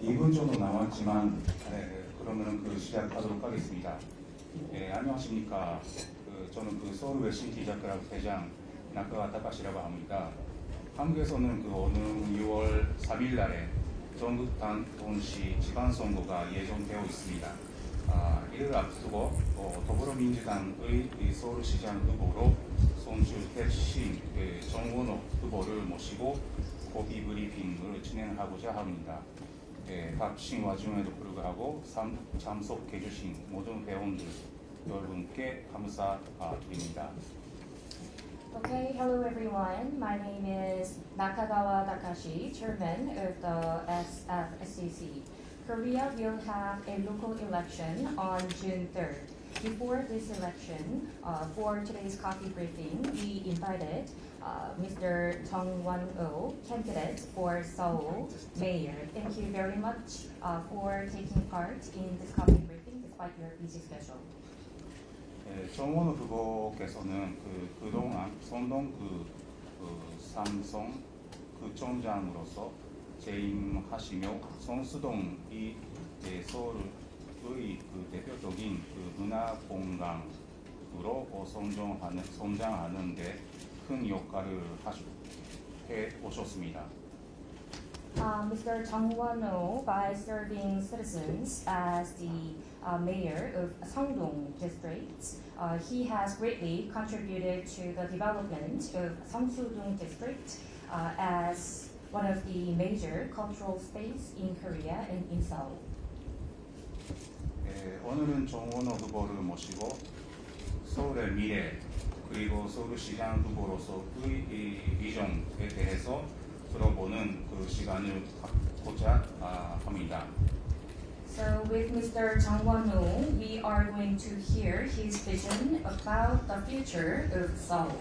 2분 정도 남았지만 그러면은 시작하도록 하겠습니다. 안녕하십니까. 저는 서울 웨스팅 기자클럽 대장 나카와 타카시라고 합니다. 한국에서는 오는 6월 3일 날에 전국단통시 지방선거가 예정되어 있습니다. 이를 앞두고 더불어민주당의 서울시장 후보로 손주택신 정원호 후보를 모시고 고비 브리핑을 진행하고자 합니다. 바쁘신 와중에도 불구하고 참석해 주신 모든 회원들 여러분께 감사드립니다. Okay, hello everyone. My name is Nakagawa Takashi, chairman of the SFCC. Korea will have a local election on June 3rd. Before this election, for today's coffee briefing, we invited Mr. Jung Won-oh, candidate for Seoul Mayor. Thank you very much for taking part in this coffee briefing despite your busy schedule. 정원호 후보께서는 그동안 선동 삼성 구청장으로서 재임하시며 성수동이 서울의 대표적인 문화공간으로 성장하는 데 큰 역할을 해 오셨습니다. Mr. Jung Won-oh, by serving citizens as the mayor of Sangdong district, he has greatly contributed to the development of Seongsu-dong district as one of the major cultural space in Korea and in Seoul. 오늘은 정원호 후보를 모시고 서울의 미래 그리고 서울시장 후보로서의 비전에 대해서 들어보는 시간을 갖고자 합니다. So with Mr. Jung Won-oh, we are going to hear his vision about the future of Seoul.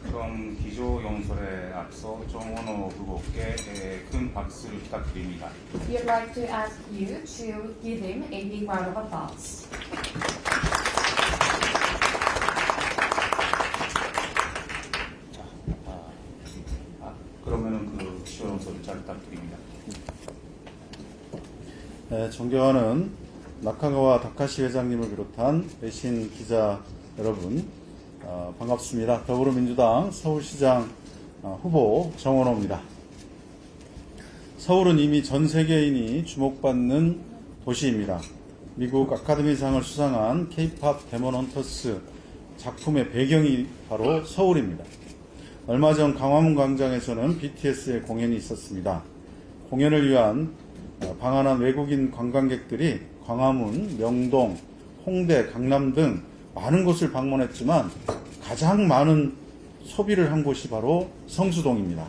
그럼 기조 연설에 앞서 정원호 후보께 큰 박수를 부탁드립니다. We'd like to ask you to give him a big round of applause. 그러면은 기조 연설을 잘 부탁드립니다. 존경하는 나카가와 다카시 회장님을 비롯한 외신 기자 여러분, 반갑습니다. 더불어민주당 서울시장 후보 정원호입니다. 서울은 이미 전 세계인이 주목받는 도시입니다. 미국 아카데미상을 수상한 K-POP 데몬 헌터스 작품의 배경이 바로 서울입니다. 얼마 전 광화문 광장에서는 BTS의 공연이 있었습니다. 공연을 위한 방한한 외국인 관광객들이 광화문, 명동, 홍대, 강남 등 많은 곳을 방문했지만 가장 많은 소비를 한 곳이 바로 성수동입니다.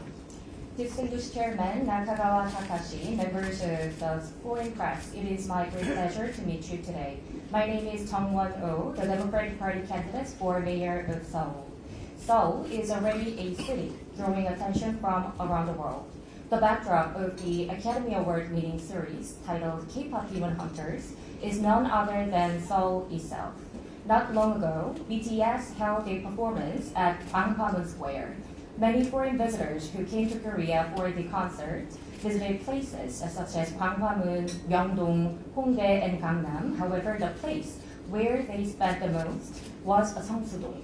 Distinguished Chairman Nakagawa Takashi, members of the foreign press, it is my great pleasure to meet you today. My name is Jung Won-oh, the Democratic Party candidate for Mayor of Seoul. Seoul is already a city drawing attention from around the world. The backdrop of the Academy Award winning series titled K-pop Demon Hunters is none other than Seoul itself. Not long ago, BTS held a performance at Gwanghwamun Square. Many foreign visitors who came to Korea for the concert visited places such as Gwanghwamun, Myeongdong, Hongdae, and Gangnam. However, the place where they spent the most was Seongsu-dong.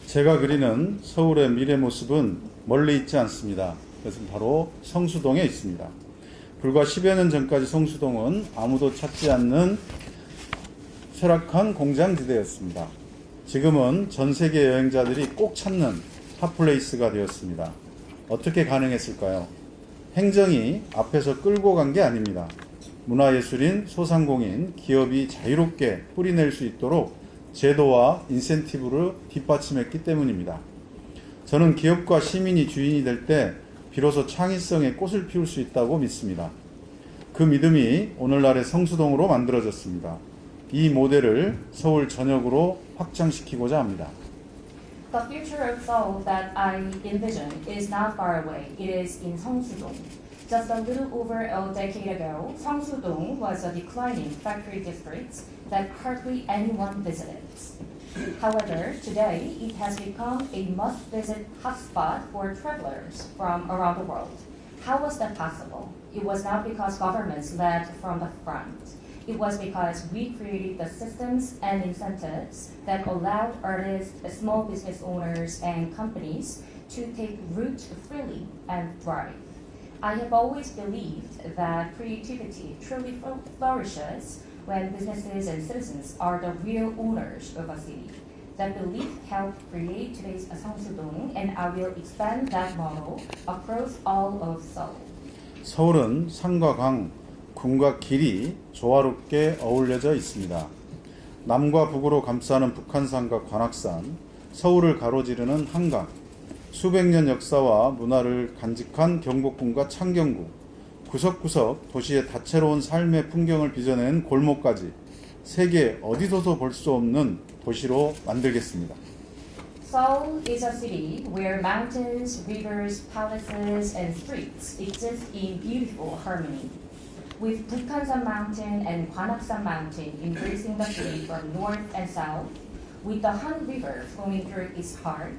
제가 그리는 서울의 미래 모습은 멀리 있지 않습니다. 그것은 바로 성수동에 있습니다. 불과 10여 년 전까지 성수동은 아무도 찾지 않는 쇠락한 공장지대였습니다. 지금은 전 세계 여행자들이 꼭 찾는 핫플레이스가 되었습니다. 어떻게 가능했을까요? 행정이 앞에서 끌고 간 게 아닙니다. 문화예술인, 소상공인, 기업이 자유롭게 뿌리낼 수 있도록 제도와 인센티브를 뒷받침했기 때문입니다. 저는 기업과 시민이 주인이 될 때 비로소 창의성의 꽃을 피울 수 있다고 믿습니다. 그 믿음이 오늘날의 성수동으로 만들어졌습니다. 이 모델을 서울 전역으로 확장시키고자 합니다. The future of Seoul that I envision is not far away. It is in Seongsu-dong. Just a little over a decade ago, Seongsu-dong was a declining factory district that hardly anyone visited. However, today it has become a must-visit hotspot for travelers from around the world. How was that possible? It was not because governments led from the front. It was because we created the systems and incentives that allowed artists, small business owners, and companies to take root freely and thrive. I have always believed that creativity truly flourishes when businesses and citizens are the real owners of a city. That belief helped create today's Seongsu-dong, and I will expand that model across all of Seoul. 서울은 산과 강, 군과 길이 조화롭게 어울려져 있습니다. 남과 북으로 감싸는 북한산과 관악산, 서울을 가로지르는 한강, 수백 년 역사와 문화를 간직한 경복궁과 창경궁, 구석구석 도시의 다채로운 삶의 풍경을 빚어낸 골목까지 세계 어디서도 볼 수 없는 도시로 만들겠습니다. Seoul is a city where mountains, rivers, palaces, and streets exist in beautiful harmony. With Bukhansan Mountain and Gwanaksan Mountain embracing the city from north and south, with the Han River flowing through its heart,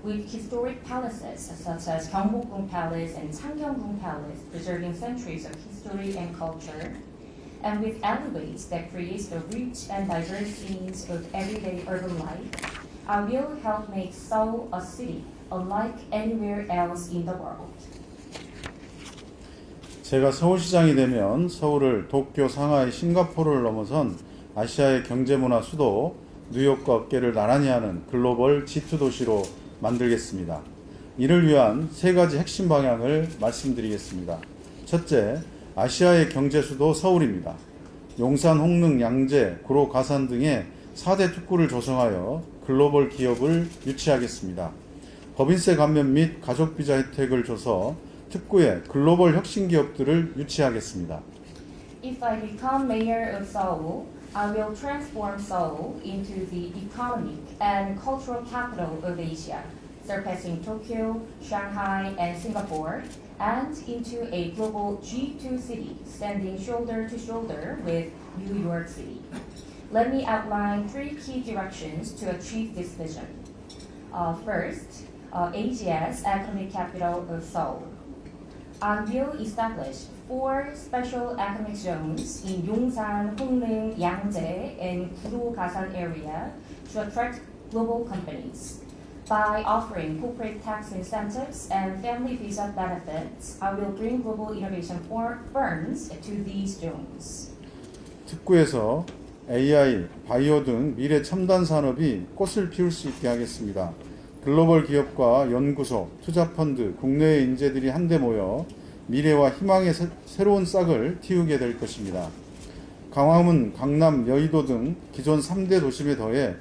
with historic palaces such as Gyeongbokgung Palace and Changgyeonggung Palace preserving centuries of history and culture, and with alleyways that create the rich and diverse scenes of everyday urban life, I will help make Seoul a city unlike anywhere else in the world. 제가 서울시장이 되면 서울을 도쿄, 상하이, 싱가포르를 넘어선 아시아의 경제문화 수도, 뉴욕과 어깨를 나란히 하는 글로벌 G2 도시로 만들겠습니다. 이를 위한 세 가지 핵심 방향을 말씀드리겠습니다. 첫째, 아시아의 경제 수도 서울입니다. 용산, 홍릉, 양재, 구로, 가산 등의 4대 특구를 조성하여 글로벌 기업을 유치하겠습니다. 법인세 감면 및 가족비자 혜택을 줘서 특구의 글로벌 혁신 기업들을 유치하겠습니다. If I become mayor of Seoul, I will transform Seoul into the economic and cultural capital of Asia, surpassing Tokyo, Shanghai, and Singapore, and into a global G2 city standing shoulder to shoulder with New York City. Let me outline three key directions to achieve this vision. First, Asia's economic capital of Seoul. I will establish 4 special economic zones in Yongsan, Hongneung, Yangjae, and Guro-Gasan area to attract global companies. By offering corporate tax incentives and family visa benefits, I will bring global innovation firms to these zones. 특구에서 AI, 바이오 등 미래 첨단 산업이 꽃을 피울 수 있게 하겠습니다. 글로벌 기업과 연구소, 투자펀드, 국내의 인재들이 한데 모여 미래와 희망의 새로운 싹을 틔우게 될 것입니다. 강화문, 강남, 여의도 등 기존 3대 도심에 더해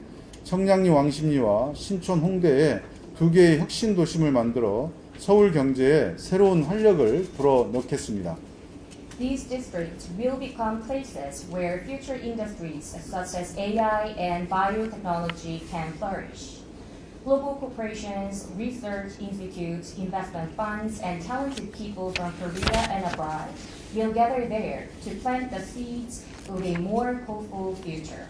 청량리, 왕십리와 신촌, 홍대에 2개의 혁신 도심을 만들어 서울 경제에 새로운 활력을 불어넣겠습니다. These districts will become places where future industries such as AI and biotechnology can flourish. Global corporations, research institutes, investment funds, and talented people from Korea and abroad will gather there to plant the seeds of a more hopeful future.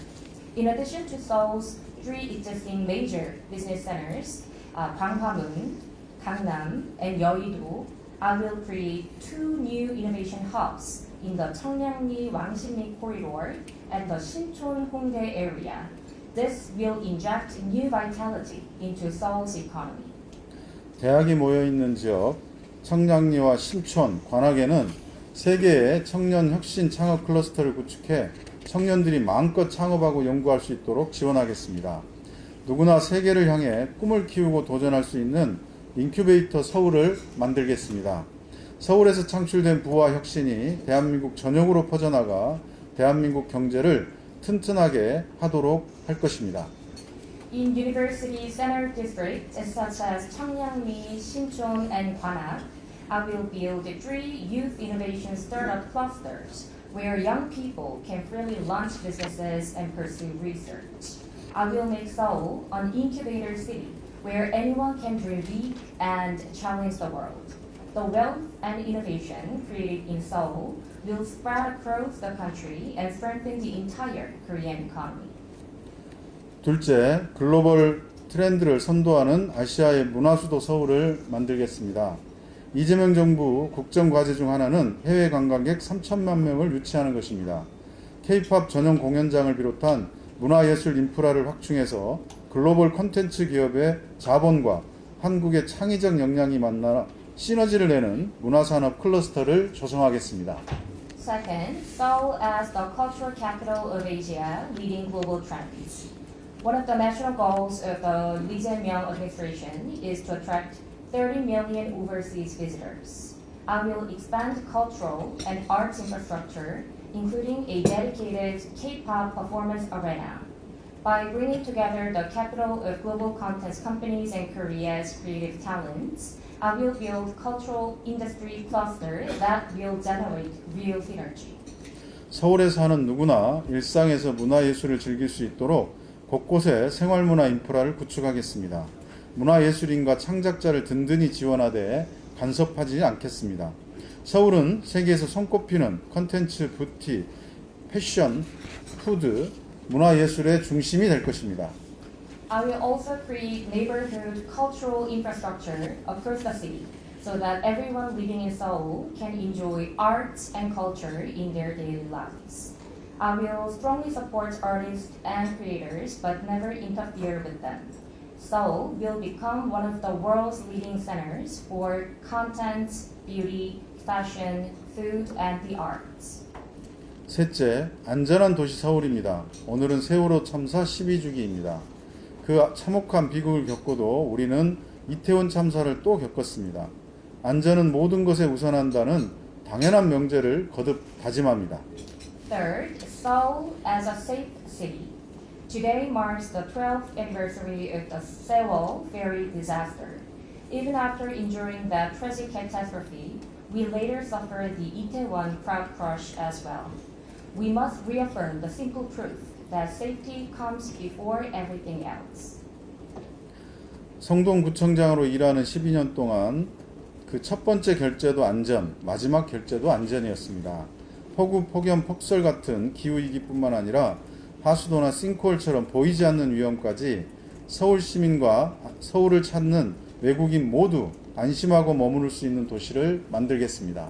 In addition to Seoul's 3 existing major business centers, Gwanghwamun, Gangnam, and Yeouido, I will create 2 new innovation hubs in the Cheongnam Wangsimli corridor and the Sinchon Hongdae area. This will inject new vitality into Seoul's economy. 대학이 모여있는 지역 청량리와 신촌, 관악에는 3개의 청년 혁신 창업 클러스터를 구축해 청년들이 마음껏 창업하고 연구할 수 있도록 지원하겠습니다. 누구나 세계를 향해 꿈을 키우고 도전할 수 있는 인큐베이터 서울을 만들겠습니다. 서울에서 창출된 부와 혁신이 대한민국 전역으로 퍼져나가 대한민국 경제를 튼튼하게 하도록 할 것입니다. In university center districts such as Cheongnam, Sinchon, and Gwanak, I will build 3 youth innovation startup clusters where young people can freely launch businesses and pursue research. I will make Seoul an incubator city where anyone can dream big and challenge the world. The wealth and innovation created in Seoul will spread across the country and strengthen the entire Korean economy. 둘째, 글로벌 트렌드를 선도하는 아시아의 문화수도 서울을 만들겠습니다. 이재명 정부 국정과제 중 하나는 해외 관광객 3천만 명을 유치하는 것입니다. K-POP 전용 공연장을 비롯한 문화예술 인프라를 확충해서 글로벌 콘텐츠 기업의 자본과 한국의 창의적 역량이 만나 시너지를 내는 문화산업 클러스터를 조성하겠습니다. Second, Seoul as the cultural capital of Asia, leading global trends. One of the national goals of the Lee Jae-myung administration is to attract 30 million overseas visitors. I will expand cultural and arts infrastructure, including a dedicated K-pop performance arena. By bringing together the capital of global content companies and Korea's creative talents, I will build cultural industry clusters that will generate real synergy. 서울에 사는 누구나 일상에서 문화예술을 즐길 수 있도록 곳곳에 생활문화 인프라를 구축하겠습니다. 문화예술인과 창작자를 든든히 지원하되 간섭하지 않겠습니다. 서울은 세계에서 손꼽히는 컨텐츠, 뷰티, 패션, 푸드, 문화예술의 중심이 될 것입니다. I will also create neighborhood cultural infrastructure across the city so that everyone living in Seoul can enjoy arts and culture in their daily lives. I will strongly support artists and creators but never interfere with them. Seoul will become one of the world's leading centers for content, beauty, fashion, food, and the arts. 셋째, 안전한 도시 서울입니다. 오늘은 세월호 참사 12주기입니다. 그 참혹한 비극을 겪고도 우리는 이태원 참사를 또 겪었습니다. 안전은 모든 것에 우선한다는 당연한 명제를 거듭 다짐합니다. Third, Seoul as a safe city. Today marks the 12th anniversary of the Sewol ferry disaster. Even after enduring that tragic catastrophe, we later suffered the Itaewon crowd crush as well. We must reaffirm the simple truth that safety comes before everything else. 성동구청장으로 일하는 12년 동안 그 첫 번째 결제도 안전, 마지막 결제도 안전이었습니다. 폭우, 폭염, 폭설 같은 기후위기뿐만 아니라 하수도나 싱크홀처럼 보이지 않는 위험까지 서울 시민과 서울을 찾는 외국인 모두 안심하고 머무를 수 있는 도시를 만들겠습니다.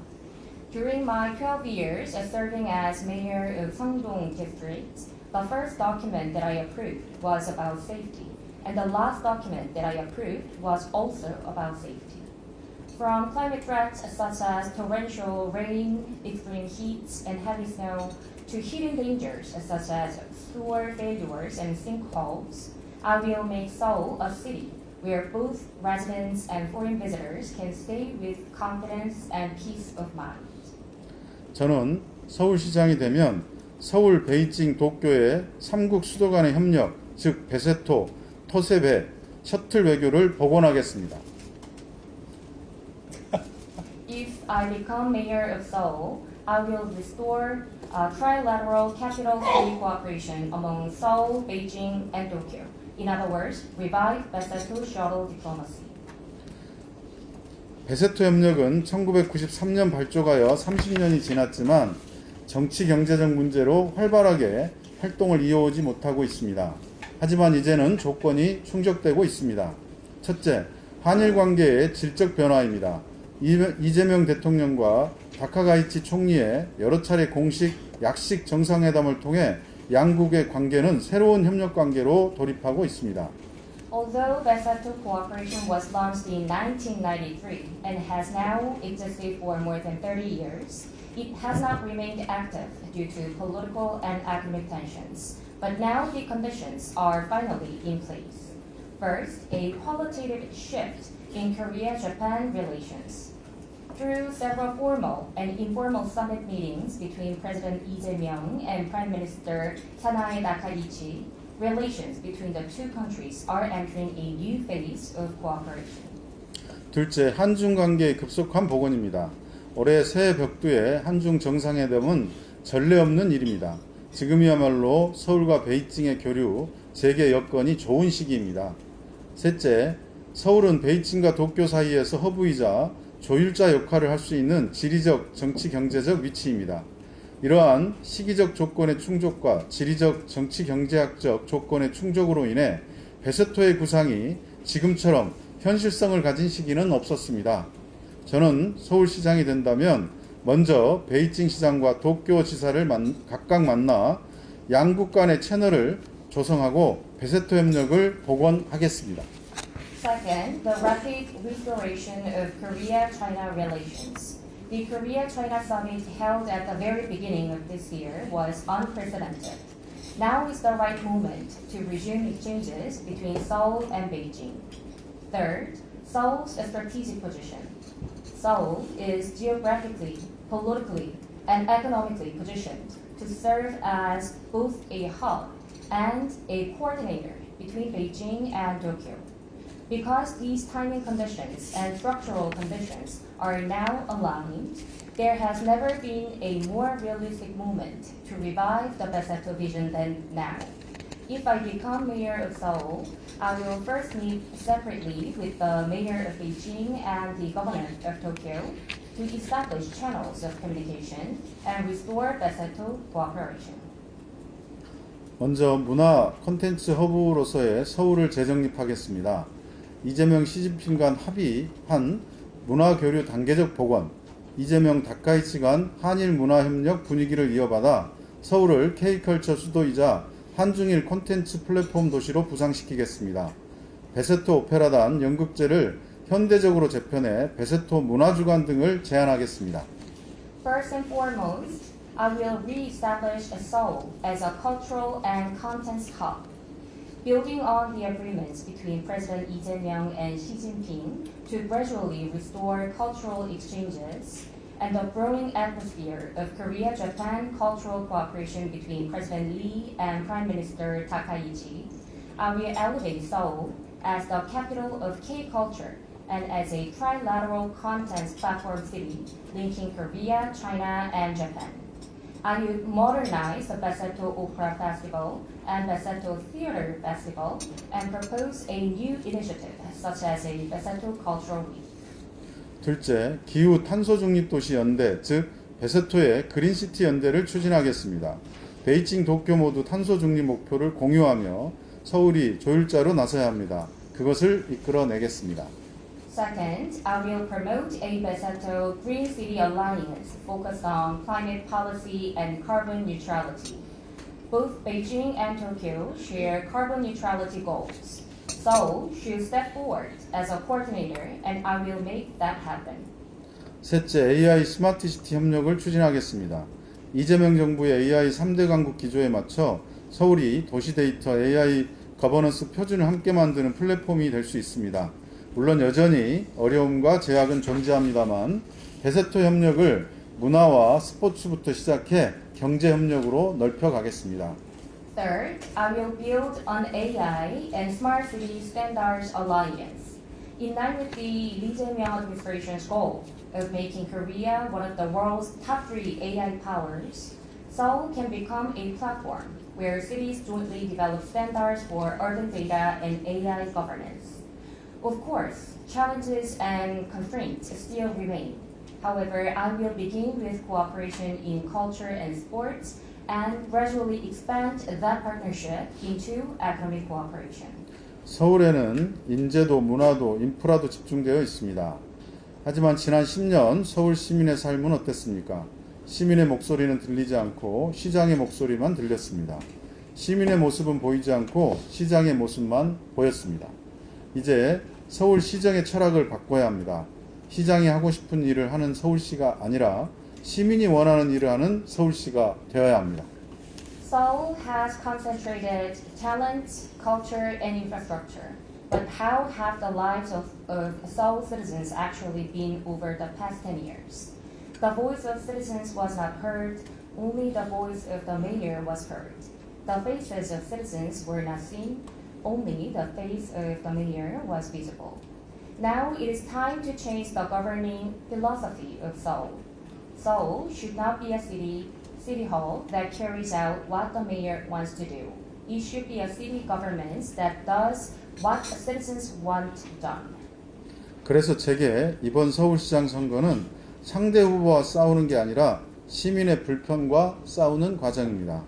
During my 12 years as serving as mayor of Seongdong District, the first document that I approved was about safety, and the last document that I approved was also about safety. From climate threats such as torrential rain, extreme heat, and heavy snow, to hidden dangers such as sewer failures and sinkholes, I will make Seoul a city where both residents and foreign visitors can stay with confidence and peace of mind. 저는 서울시장이 되면 서울, 베이징, 도쿄의 3국 수도 간의 협력, 즉 배세토, 토세배, 셔틀 외교를 복원하겠습니다. If I become mayor of Seoul, I will restore trilateral capital-state cooperation among Seoul, Beijing, and Tokyo. In other words, revive Beseto shuttle diplomacy. 배세토 협력은 1993년 발족하여 30년이 지났지만 정치 경제적 문제로 활발하게 활동을 이어오지 못하고 있습니다. 하지만 이제는 조건이 충족되고 있습니다. 첫째, 한일 관계의 질적 변화입니다. 이재명 대통령과 다카가이치 총리의 여러 차례 공식 약식 정상회담을 통해 양국의 관계는 새로운 협력 관계로 돌입하고 있습니다. Although Beseto cooperation was launched in 1993 and has now existed for more than 30 years, it has not remained active due to political and economic tensions. But now the conditions are finally in place. First, a qualitative shift in Korea-Japan relations. Through several formal and informal summit meetings between President Lee Jae-myung and Prime Minister Sanae Nakaichi, relations between the two countries are entering a new phase of cooperation. 둘째, 한중 관계의 급속한 복원입니다. 올해 새해 벽두의 한중 정상회담은 전례 없는 일입니다. 지금이야말로 서울과 베이징의 교류, 재개 여건이 좋은 시기입니다. 셋째, 서울은 베이징과 도쿄 사이에서 허브이자 조율자 역할을 할 수 있는 지리적, 정치, 경제적 위치입니다. 이러한 시기적 조건의 충족과 지리적, 정치, 경제학적 조건의 충족으로 인해 베세토의 구상이 지금처럼 현실성을 가진 시기는 없었습니다. 저는 서울시장이 된다면 먼저 베이징 시장과 도쿄 지사를 각각 만나 양국 간의 채널을 조성하고 베세토 협력을 복원하겠습니다. Second, the rapid restoration of Korea-China relations. The Korea-China summit held at the very beginning of this year was unprecedented. Now is the right moment to resume exchanges between Seoul and Beijing. Third, Seoul's strategic position. Seoul is geographically, politically, and economically positioned to serve as both a hub and a coordinator between Beijing and Tokyo. Because these timing conditions and structural conditions are now aligned, there has never been a more realistic moment to revive the Beseto vision than now. If I become mayor of Seoul, I will first meet separately with the mayor of Beijing and the governor of Tokyo to establish channels of communication and restore Beseto cooperation. 먼저 문화 콘텐츠 허브로서의 서울을 재정립하겠습니다. 이재명 시진핑 간 합의한 문화교류 단계적 복원, 이재명 다카이치 간 한일 문화협력 분위기를 이어받아 서울을 K컬처 수도이자 한중일 콘텐츠 플랫폼 도시로 부상시키겠습니다. 베세토 오페라단 연극제를 현대적으로 재편해 베세토 문화주간 등을 제안하겠습니다. First and foremost, I will re-establish Seoul as a cultural and content hub. Building on the agreements between President Lee Jae-myung and Xi Jinping to gradually restore cultural exchanges and the growing atmosphere of Korea-Japan cultural cooperation between President Lee and Prime Minister Takaichi, I will elevate Seoul as the capital of K-culture and as a trilateral content platform city linking Korea, China, and Japan. I will modernize the Beseto Opera Festival and Beseto Theater Festival and propose a new initiative such as a Beseto Cultural Week. 둘째, 기후 탄소 중립 도시 연대, 즉 베세토의 그린시티 연대를 추진하겠습니다. 베이징, 도쿄 모두 탄소 중립 목표를 공유하며 서울이 조율자로 나서야 합니다. 그것을 이끌어내겠습니다. Second, I will promote a Beseto Green City Alliance focused on climate policy and carbon neutrality. Both Beijing and Tokyo share carbon neutrality goals. Seoul should step forward as a coordinator, and I will make that happen. 셋째, AI 스마트 시티 협력을 추진하겠습니다. 이재명 정부의 AI 3대 강국 기조에 맞춰 서울이 도시 데이터 AI 거버넌스 표준을 함께 만드는 플랫폼이 될 수 있습니다. 물론 여전히 어려움과 제약은 존재합니다만 베세토 협력을 문화와 스포츠부터 시작해 경제 협력으로 넓혀가겠습니다. Third, I will build an AI and Smart City Standards Alliance. In line with the Lee Jae-myung administration's goal of making Korea one of the world's top 3 AI powers, Seoul can become a platform where cities jointly develop standards for urban data and AI governance. Of course, challenges and constraints still remain. However, I will begin with cooperation in culture and sports and gradually expand that partnership into economic cooperation. 서울에는 인재도 문화도 인프라도 집중되어 있습니다. 하지만 지난 10년 서울 시민의 삶은 어땠습니까? 시민의 목소리는 들리지 않고 시장의 목소리만 들렸습니다. 시민의 모습은 보이지 않고 시장의 모습만 보였습니다. 이제 서울시정의 철학을 바꿔야 합니다. 시장이 하고 싶은 일을 하는 서울시가 아니라 시민이 원하는 일을 하는 서울시가 되어야 합니다. Seoul has concentrated talent, culture, and infrastructure. But how have the lives of Seoul citizens actually been over the past 10 years? The voice of citizens was not heard, only the voice of the mayor was heard. The faces of citizens were not seen, only the face of the mayor was visible. Now it is time to change the governing philosophy of Seoul. Seoul should not be a city hall that carries out what the mayor wants to do. It should be a city government that does what the citizens want done. 그래서 제게 이번 서울시장 선거는 상대 후보와 싸우는 게 아니라 시민의 불편과 싸우는 과정입니다.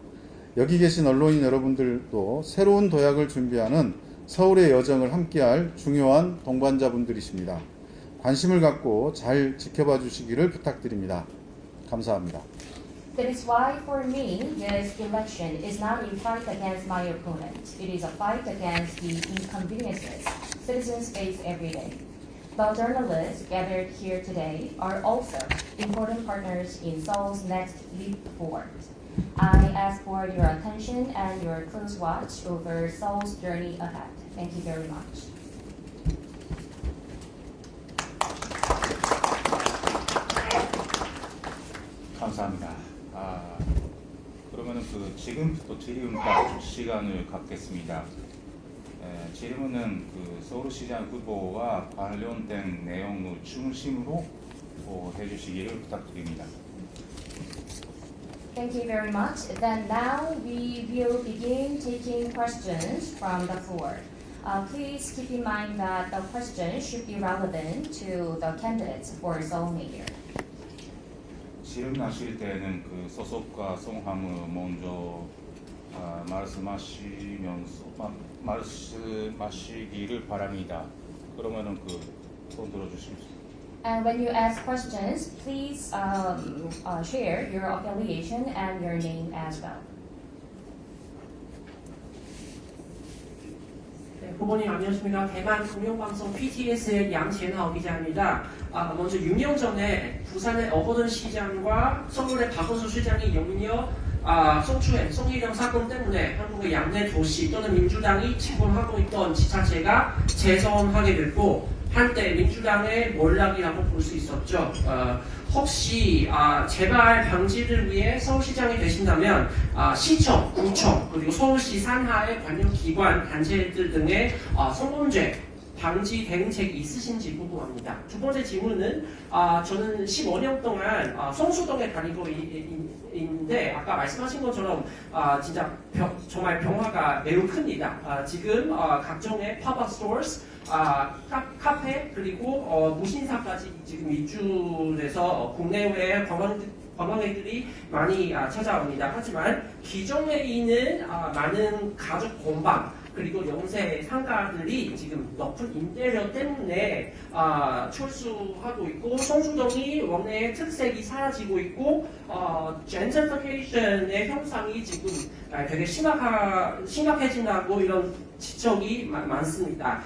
여기 계신 언론인 여러분들도 새로운 도약을 준비하는 서울의 여정을 함께할 중요한 동반자분들이십니다. 관심을 갖고 잘 지켜봐 주시기를 부탁드립니다. 감사합니다. That is why for me this election is not a fight against my opponent. It is a fight against the inconveniences citizens face every day. The journalists gathered here today are also important partners in Seoul's next leap forward. I ask for your attention and your close watch over Seoul's journey ahead. Thank you very much. 감사합니다. 그러면은 지금부터 질의응답 시간을 갖겠습니다. 질문은 서울시장 후보와 관련된 내용을 중심으로 해주시기를 부탁드립니다. Thank you very much. Then now we will begin taking questions from the floor. Please keep in mind that the question should be relevant to the candidates for Seoul Mayor. 질문하실 때는 소속과 성함을 먼저 말씀하시기를 바랍니다. 그러면은 손 들어주십시오. And when you ask questions, please share your affiliation and your name as well. 네, 후보님 안녕하십니까. 대만 공영방송 PTS의 양재나오 기자입니다. 먼저 6년 전에 부산의 어거든 시장과 서울의 박원순 시장이 연이어 송추행, 송일영 사건 때문에 한국의 양대 도시 또는 민주당이 집권하고 있던 지자체가 재선하게 됐고 한때 민주당의 몰락이라고 볼 수 있었죠. 혹시 재발 방지를 위해 서울시장이 되신다면 시청, 구청 그리고 서울시 산하의 관련기관, 단체들 등의 성범죄 방지 대응책이 있으신지 궁금합니다. 두 번째 질문은 저는 15년 동안 성수동에 다니고 있는데 아까 말씀하신 것처럼 진짜 정말 변화가 매우 큽니다. 지금 각종의 팝업 스토어스, 카페 그리고 무신사까지 지금 입주돼서 국내외 관광객들이 많이 찾아옵니다. 하지만 기존에 있는 많은 가족 공방 그리고 영세 상가들이 지금 높은 임대료 때문에 철수하고 있고 성수동이 원래의 특색이 사라지고 있고 젠트리피케이션의 현상이 지금 되게 심각해진다고 이런 지적이 많습니다.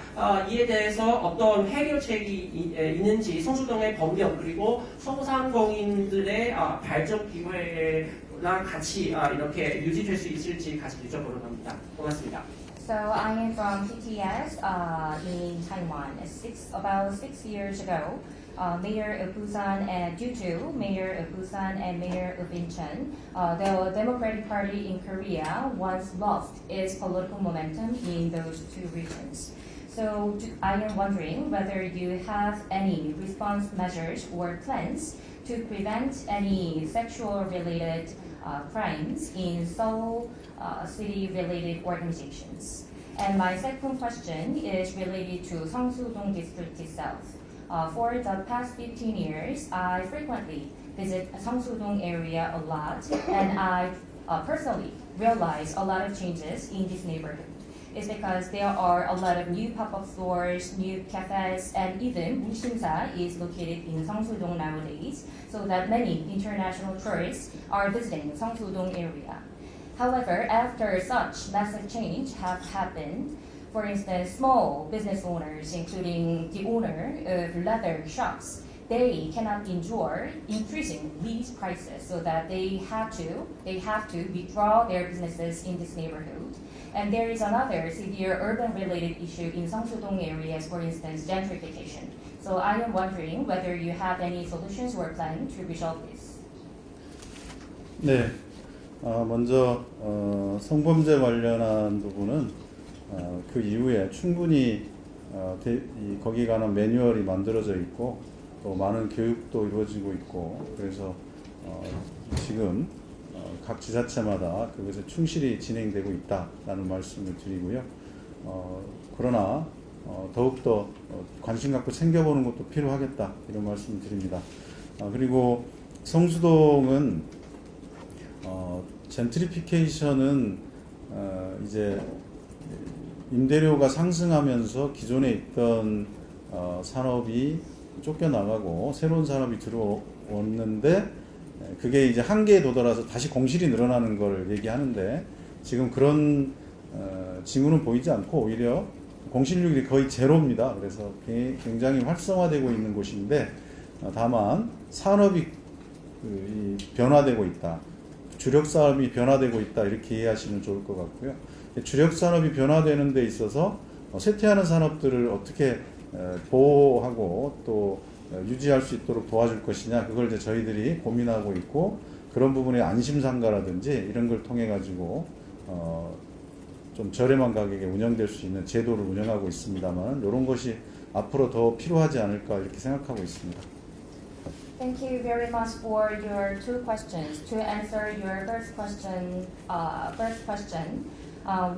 이에 대해서 어떤 해결책이 있는지 성수동의 범용 그리고 소상공인들의 발전 기회랑 같이 이렇게 유지될 수 있을지 같이 여쭤보려고 합니다. 고맙습니다. So I am from PTS in Taiwan. About 6 years ago, Mayor of Busan and due to Mayor of Busan and Mayor of Incheon, the Democratic Party in Korea once lost its political momentum in those two regions. So I am wondering whether you have any response measures or plans to prevent any sexual-related crimes in Seoul city-related organizations. And my second question is related to Seongsu-dong district itself. For the past 15 years, I frequently visit Seongsu-dong area a lot, and I personally realize a lot of changes in this neighborhood. It's because there are a lot of new pop-up stores, new cafes, and even Mushinsa is located in Seongsu-dong nowadays, so that many international tourists are visiting Seongsu-dong area. However, after such massive change have happened, for instance, small business owners, including the owner of leather shops, they cannot endure increasing lease prices, so that they have to withdraw their businesses in this neighborhood. And there is another severe urban-related issue in Seongsu-dong areas, for instance, gentrification. So I am wondering whether you have any solutions or plan to resolve this. 네, 먼저 성범죄 관련한 부분은 그 이후에 충분히 거기 관한 매뉴얼이 만들어져 있고 또 많은 교육도 이루어지고 있고 그래서 지금 각 지자체마다 그것에 충실히 진행되고 있다라는 말씀을 드리고요. 그러나 더욱더 관심 갖고 챙겨보는 것도 필요하겠다 이런 말씀을 드립니다. 그리고 성수동은 젠트리피케이션은 이제 임대료가 상승하면서 기존에 있던 산업이 쫓겨나가고 새로운 산업이 들어왔는데 그게 이제 한계에 도달해서 다시 공실이 늘어나는 걸 얘기하는데 지금 그런 징후는 보이지 않고 오히려 공실률이 거의 제로입니다. 그래서 굉장히 활성화되고 있는 곳인데 다만 산업이 변화되고 있다. 주력 산업이 변화되고 있다. 이렇게 이해하시면 좋을 것 같고요. 주력 산업이 변화되는 데 있어서 쇠퇴하는 산업들을 어떻게 보호하고 또 유지할 수 있도록 도와줄 것이냐 그걸 이제 저희들이 고민하고 있고 그런 부분의 안심상가라든지 이런 걸 통해 가지고 좀 저렴한 가격에 운영될 수 있는 제도를 운영하고 있습니다만 이런 것이 앞으로 더 필요하지 않을까 이렇게 생각하고 있습니다. Thank you very much for your two questions. To answer your first question,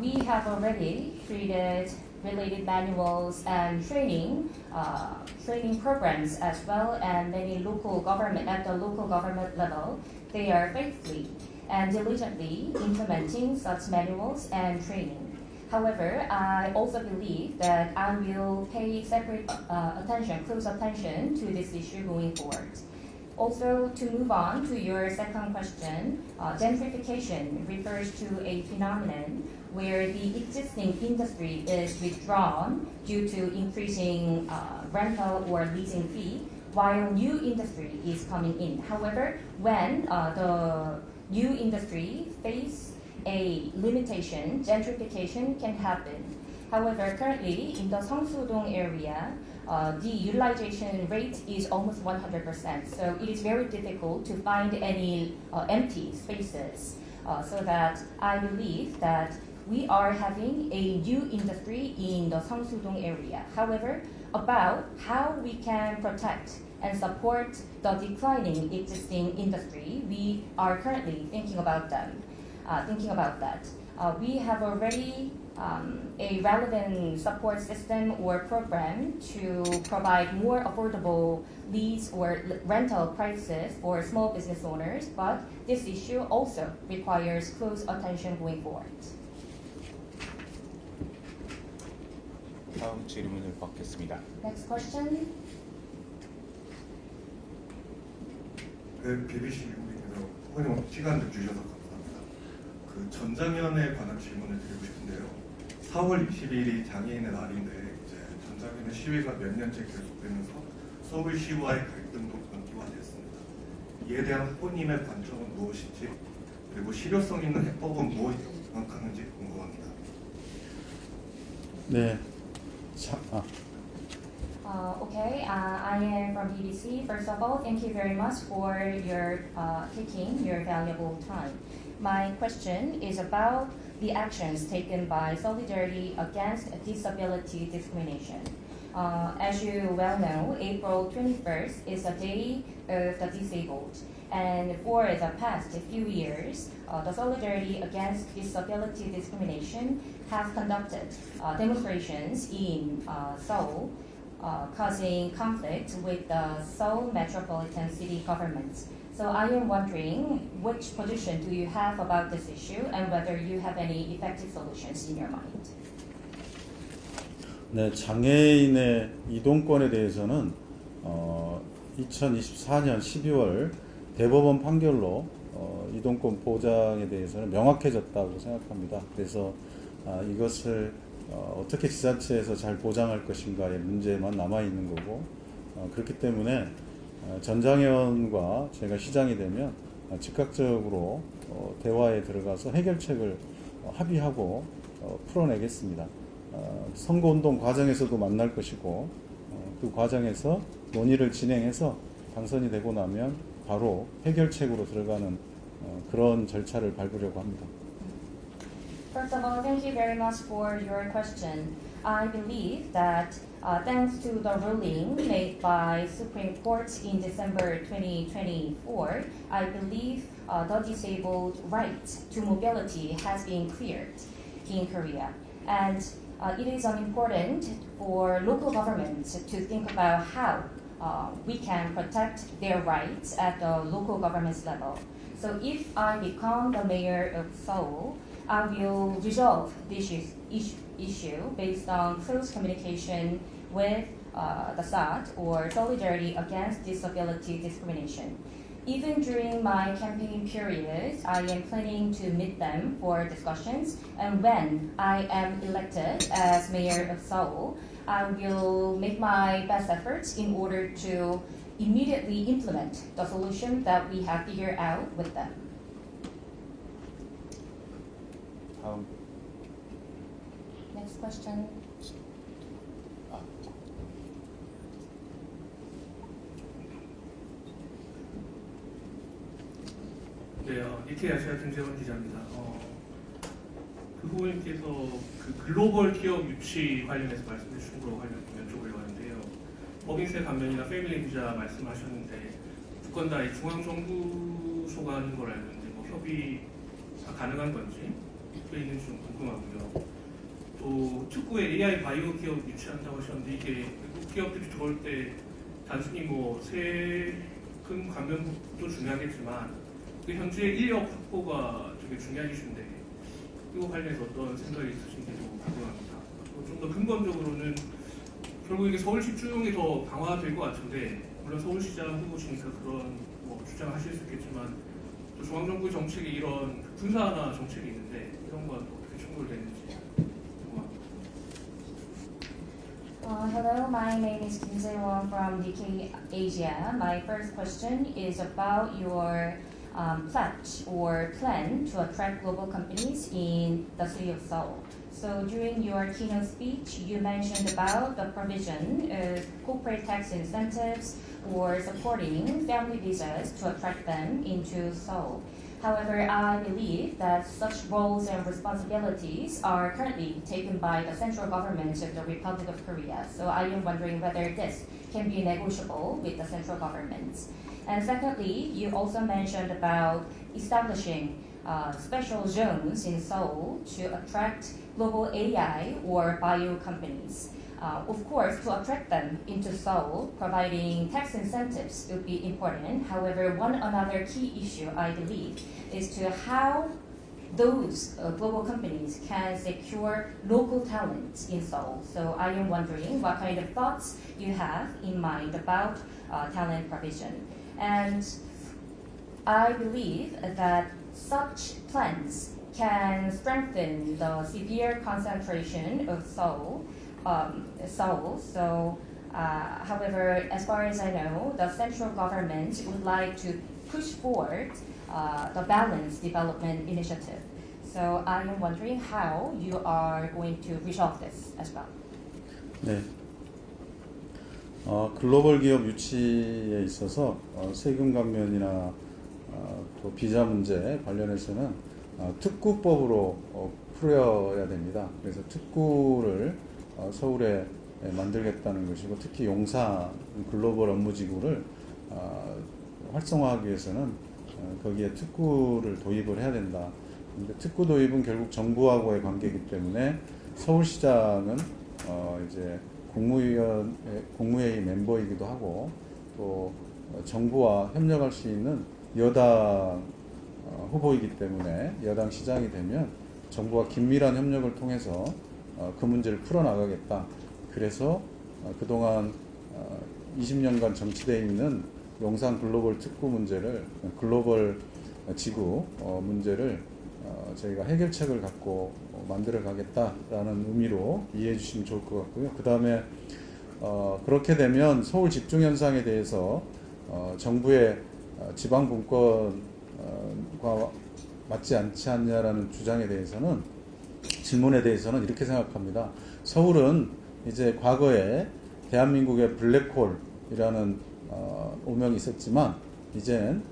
we have already created related manuals and training programs as well, and many local government at the local government level, they are faithfully and diligently implementing such manuals and training. However, I also believe that I will pay separate close attention to this issue going forward. Also, to move on to your second question, gentrification refers to a phenomenon where the existing industry is withdrawn due to increasing rental or leasing fee, while new industry is coming in. However, when the new industry face a limitation, gentrification can happen. However, currently in the Seongsu-dong area, the utilization rate is almost 100%. So it is very difficult to find any empty spaces. So that I believe that we are having a new industry in the Seongsu-dong area. However, about how we can protect and support the declining existing industry, we are currently thinking about that. We have already a relevant support system or program to provide more affordable lease or rental prices for small business owners, but this issue also requires close attention going forward. 다음 질문을 받겠습니다. Next question. 네, BBC 미국입니다. 후보님 시간을 주셔서 감사합니다. 그 전장현에 관한 질문을 드리고 싶은데요. 4월 20일이 장애인의 날인데 이제 전장현의 시위가 몇 년째 계속되면서 서울시와의 갈등도 강화됐습니다. 이에 대한 후보님의 관점은 무엇인지 그리고 실효성 있는 해법은 무엇이 생각하는지 궁금합니다. 네. I am from BBC. First of all, thank you very much for your taking your valuable time. My question is about the actions taken by Solidarity Against Disability Discrimination. As you well know, April 21st is a day of the disabled. And for the past few years, the Solidarity Against Disability Discrimination has conducted demonstrations in Seoul, causing conflict with the Seoul Metropolitan City government. So I am wondering which position do you have about this issue and whether you have any effective solutions in your mind. 네, 장애인의 이동권에 대해서는 2024년 12월 대법원 판결로 이동권 보장에 대해서는 명확해졌다고 생각합니다. 그래서 이것을 어떻게 지자체에서 잘 보장할 것인가의 문제만 남아있는 거고 그렇기 때문에 전장현과 제가 시장이 되면 즉각적으로 대화에 들어가서 해결책을 합의하고 풀어내겠습니다. 선거운동 과정에서도 만날 것이고 그 과정에서 논의를 진행해서 당선이 되고 나면 바로 해결책으로 들어가는 그런 절차를 밟으려고 합니다. First of all, thank you very much for your question. I believe that thanks to the ruling made by Supreme Court in December 2024, I believe the disabled right to mobility has been cleared in Korea. And it is important for local governments to think about how we can protect their rights at the local government's level. So if I become the mayor of Seoul, I will resolve this issue based on close communication with the SAD, or Solidarity Against Disability Discrimination. Even during my campaign period, I am planning to meet them for discussions, and when I am elected as mayor of Seoul, I will make my best efforts in order to immediately implement the solution that we have figured out with them. 다음. Next question. 네, 니케이 아시아 김재원 기자입니다. 그 후보님께서 그 글로벌 기업 유치 관련해서 말씀해 주신 거 관련 여쭤보려고 하는데요. 법인세 감면이나 패밀리 비자 말씀하셨는데 두 건 다 중앙정부 소관인 걸 알는데 뭐 협의가 가능한 건지 돼 있는지 좀 궁금하고요. 또 특구에 AI 바이오 기업 유치한다고 하셨는데 이게 외국 기업들이 들어올 때 단순히 뭐 세금 감면도 중요하겠지만 그 현재 인력 확보가 되게 중요한 이슈인데 이거 관련해서 어떤 생각이 있으신지도 궁금합니다. 좀 더 근본적으로는 결국 이게 서울 집중이 더 강화될 것 같은데 물론 서울시장 후보시니까 그런 뭐 주장하실 수 있겠지만 또 중앙정부 정책에 이런 분산화 정책이 있는데 이런 건 어떻게 충돌되는지 궁금합니다. Hello, my name is Kim Se-won from DK Asia. My first question is about your pledge or plan to attract global companies in the city of Seoul. So during your keynote speech, you mentioned about the provision of corporate tax incentives or supporting family visas to attract them into Seoul. However, I believe that such roles and responsibilities are currently taken by the central government of the Republic of Korea. So I am wondering whether this can be negotiable with the central government. And secondly, you also mentioned about establishing special zones in Seoul to attract global AI or bio companies. Of course, to attract them into Seoul, providing tax incentives would be important. However, one another key issue, I believe, is to how those global companies can secure local talent in Seoul. So I am wondering what kind of thoughts you have in mind about talent provision. And I believe that such plans can strengthen the severe concentration of Seoul. However, as far as I know, the central government would like to push forward the balanced development initiative. So I am wondering how you are going to resolve this as well. 네. 글로벌 기업 유치에 있어서 세금 감면이나 또 비자 문제 관련해서는 특구법으로 풀어야 됩니다. 그래서 특구를 서울에 만들겠다는 것이고, 특히 용산 글로벌 업무지구를 활성화하기 위해서는 거기에 특구를 도입을 해야 된다. 근데 특구 도입은 결국 정부하고의 관계이기 때문에 서울시장은 이제 국무회의 멤버이기도 하고, 또 정부와 협력할 수 있는 여당 후보이기 때문에 여당 시장이 되면 정부와 긴밀한 협력을 통해서 그 문제를 풀어나가겠다. 그래서 그동안 20년간 정치되어 있는 용산 글로벌 특구 문제를, 글로벌 지구 문제를 저희가 해결책을 갖고 만들어 가겠다라는 의미로 이해해 주시면 좋을 것 같고요. 그 다음에 그렇게 되면 서울 집중 현상에 대해서 정부의 지방 분권과 맞지 않지 않냐라는 주장에 대해서는, 질문에 대해서는 이렇게 생각합니다. 서울은 이제 과거에 대한민국의 블랙홀이라는 오명이 있었지만 이젠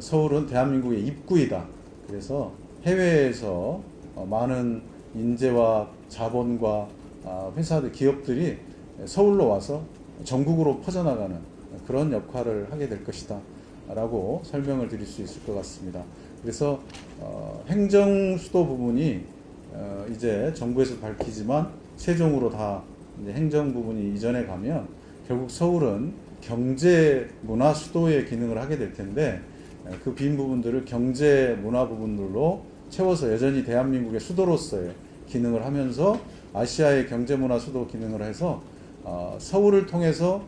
서울은 대한민국의 입구이다. 그래서 해외에서 많은 인재와 자본과 회사들, 기업들이 서울로 와서 전국으로 퍼져나가는 그런 역할을 하게 될 것이다 라고 설명을 드릴 수 있을 것 같습니다. 그래서 행정수도 부분이 이제 정부에서 밝히지만 세종으로 다 이제 행정 부분이 이전해 가면 결국 서울은 경제 문화 수도의 기능을 하게 될 텐데 그 빈 부분들을 경제 문화 부분들로 채워서 여전히 대한민국의 수도로서의 기능을 하면서 아시아의 경제 문화 수도 기능을 해서 서울을 통해서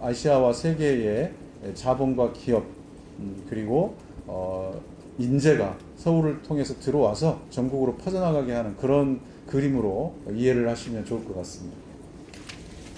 아시아와 세계의 자본과 기업 그리고 인재가 서울을 통해서 들어와서 전국으로 퍼져나가게 하는 그런 그림으로 이해를 하시면 좋을 것 같습니다.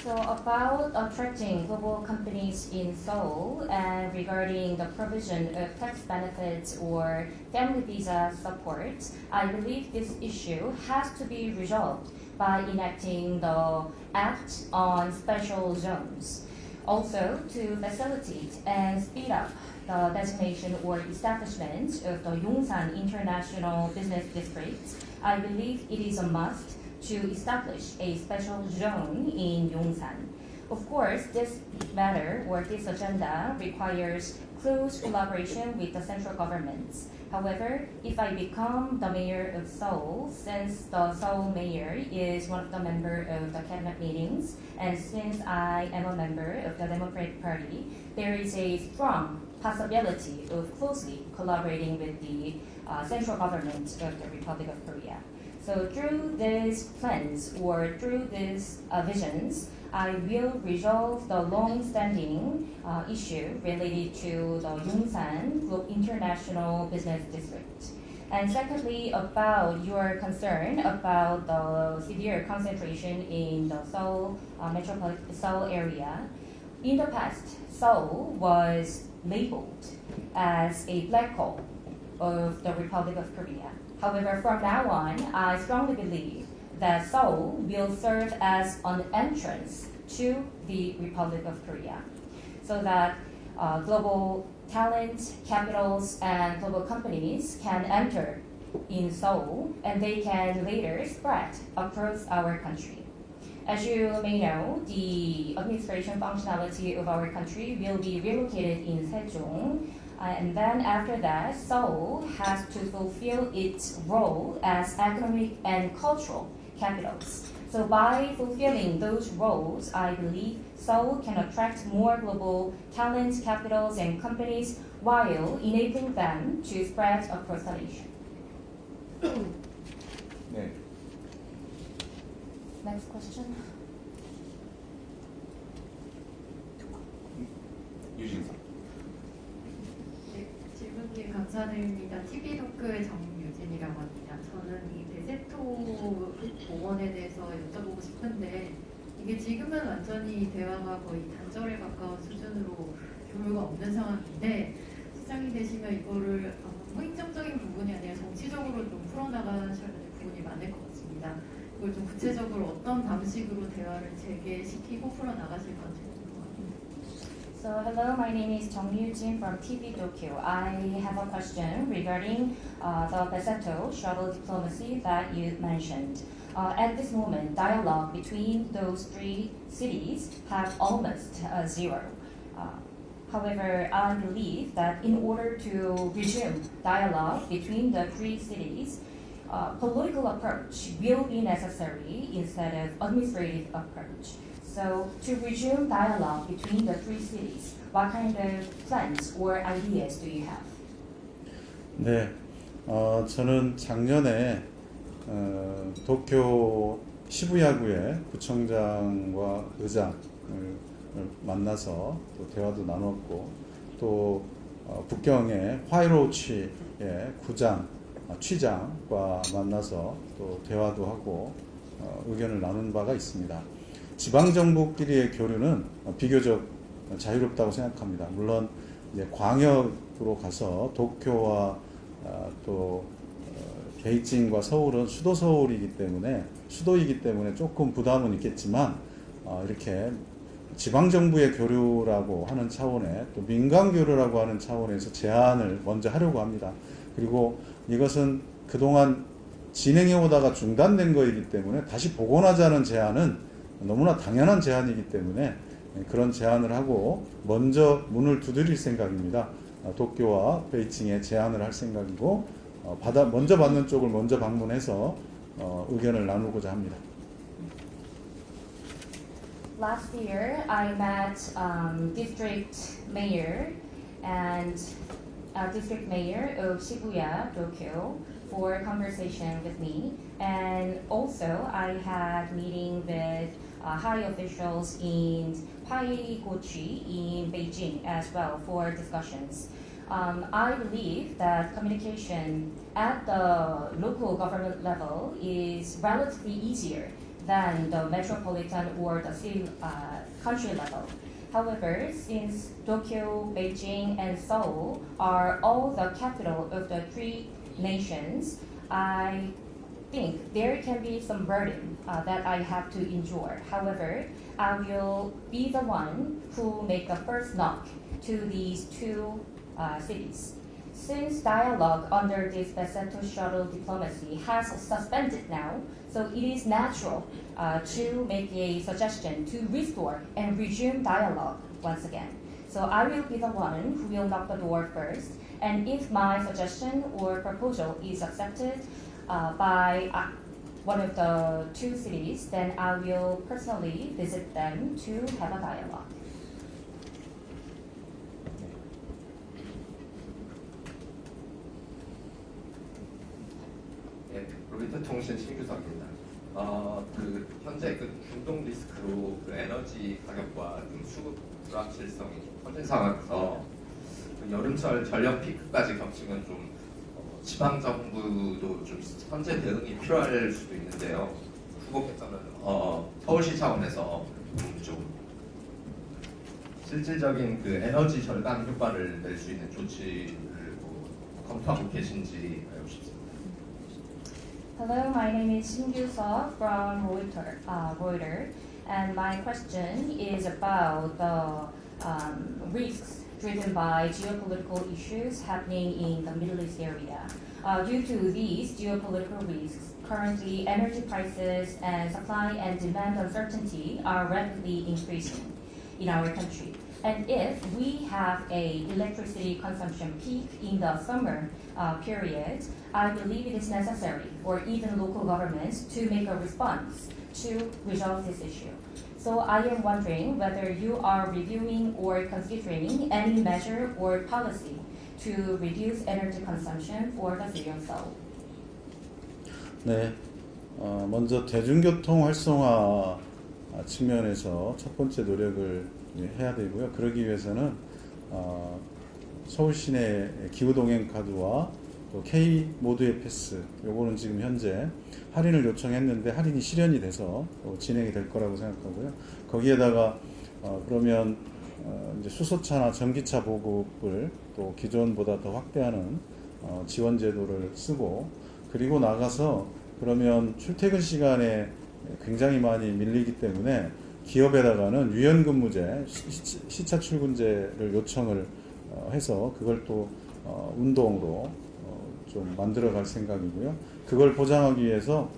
So about attracting global companies in Seoul and regarding the provision of tax benefits or family visa support, I believe this issue has to be resolved by enacting the Act on Special Zones. Also, to facilitate and speed up the designation or establishment of the Yongsan International Business District, I believe it is a must to establish a special zone in Yongsan. Of course, this matter or this agenda requires close collaboration with the central governments. However, if I become the mayor of Seoul, since the Seoul mayor is one of the members of the cabinet meetings, and since I am a member of the Democratic Party, there is a strong possibility of closely collaborating with the central government of the Republic of Korea. So through these plans or through these visions, I will resolve the long-standing issue related to the Yongsan International Business District. And secondly, about your concern about the severe concentration in the Seoul metropolitan Seoul area, in the past, Seoul was labeled as a black hole of the Republic of Korea. However, from now on, I strongly believe that Seoul will serve as an entrance to the Republic of Korea, so that global talent, capitals, and global companies can enter in Seoul, and they can later spread across our country. As you may know, the administration functionality of our country will be relocated in Sejong. And then after that, Seoul has to fulfill its role as economic and cultural capitals. So by fulfilling those roles, I believe Seoul can attract more global talents, capitals, and companies while enabling them to spread across the nation. 네, Next question. 유진상. 네, 질문 기회 감사드립니다. TV토크의 정유진이라고 합니다. 저는 이 대세토 공원에 대해서 여쭤보고 싶은데 이게 지금은 완전히 대화가 거의 단절에 가까운 수준으로 교류가 없는 상황인데 시장이 되시면 이거를 행정적인 부분이 아니라 정치적으로 좀 풀어나가셔야 될 부분이 많을 것 같습니다. 이걸 좀 구체적으로 어떤 방식으로 대화를 재개시키고 풀어나가실 건지 So hello, my name is Jung Yoo-jin from TV Tokyo. I have a question regarding the Beseto shuttle diplomacy that you mentioned. At this moment, dialogue between those three cities have almost zero. However, I believe that in order to resume dialogue between the three cities, political approach will be necessary instead of administrative approach. So to resume dialogue between the three cities, what kind of plans or ideas do you have? 네, 저는 작년에 도쿄 시부야구의 구청장과 의장을 만나서 또 대화도 나눴고 또 북경의 화이로치의 구장, 취장과 만나서 또 대화도 하고 의견을 나눈 바가 있습니다. 지방정부끼리의 교류는 비교적 자유롭다고 생각합니다. 물론 이제 광역으로 가서 도쿄와 또 베이징과 서울은 수도이기 때문에 조금 부담은 있겠지만 이렇게 지방정부의 교류라고 하는 차원에 또 민간교류라고 하는 차원에서 제안을 먼저 하려고 합니다. 그리고 이것은 그동안 진행해 오다가 중단된 거이기 때문에 다시 복원하자는 제안은 너무나 당연한 제안이기 때문에 그런 제안을 하고 먼저 문을 두드릴 생각입니다. 도쿄와 베이징에 제안을 할 생각이고 먼저 받는 쪽을 먼저 방문해서 의견을 나누고자 합니다. Last year, I met district mayor and district mayor of Shibuya, Tokyo, for conversation with me, and also I had meeting with high officials in Paigochi in Beijing as well for discussions. I believe that communication at the local government level is relatively easier than the metropolitan or the city, country level. However, since Tokyo, Beijing, and Seoul are all the capital of the three nations, I think there can be some burden that I have to endure. However, I will be the one who make the first knock to these two cities. Since dialogue under this Beseto shuttle diplomacy has suspended now, so it is natural to make a suggestion to restore and resume dialogue once again. So I will be the one who will knock the door first, and if my suggestion or proposal is accepted by one of the two cities, then I will personally visit them to have a dialogue. 네, 로비터 통신 신규석입니다. 현재 중동 리스크로 에너지 가격과 수급 불확실성이 좀 커진 상황에서 여름철 전력 피크까지 겹치면 좀 지방 정부도 좀 현재 대응이 필요할 수도 있는데요. 후보께서는 서울시 차원에서 좀 실질적인 에너지 절감 효과를 낼 수 있는 조치를 검토하고 계신지 알고 싶습니다. Hello, my name is Shin Gyu-seok from Reuters, and my question is about the risks driven by geopolitical issues happening in the Middle East area. Due to these geopolitical risks, currently energy prices and supply and demand uncertainty are rapidly increasing in our country. And if we have a electricity consumption peak in the summer period, I believe it is necessary for even local governments to make a response to resolve this issue. So I am wondering whether you are reviewing or considering any measure or policy to reduce energy consumption for the city of Seoul. 네, 먼저 대중교통 활성화 측면에서 첫 번째 노력을 해야 되고요. 그러기 위해서는 서울 시내 기후동행 카드와 또 K 모드의 패스, 요거는 지금 현재 할인을 요청했는데 할인이 실현이 돼서 진행이 될 거라고 생각하고요. 거기에다가 그러면 이제 수소차나 전기차 보급을 또 기존보다 더 확대하는 지원 제도를 쓰고, 그리고 나가서 그러면 출퇴근 시간에 굉장히 많이 밀리기 때문에 기업에다가는 유연근무제, 시차 출근제를 요청을 해서 그걸 또 운동으로 좀 만들어갈 생각이고요. 그걸 보장하기 위해서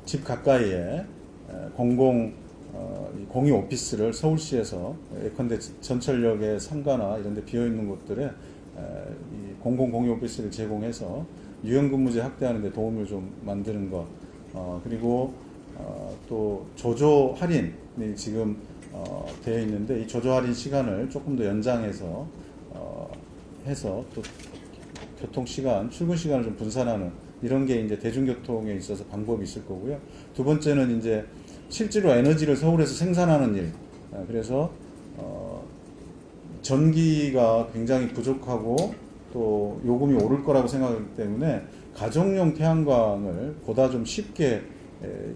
집 가까이에 공유 오피스를 서울시에서 예컨대 전철역의 상가나 이런 데 비어있는 곳들에 이 공유 오피스를 제공해서 유연근무제 확대하는 데 도움을 좀 만드는 것, 그리고 또 조조 할인이 지금 되어 있는데 이 조조 할인 시간을 조금 더 연장해서 해서 또 교통 시간, 출근 시간을 좀 분산하는 이런 게 이제 대중교통에 있어서 방법이 있을 거고요. 두 번째는 이제 실제로 에너지를 서울에서 생산하는 일. 그래서 전기가 굉장히 부족하고 또 요금이 오를 거라고 생각하기 때문에 가정용 태양광을 보다 좀 쉽게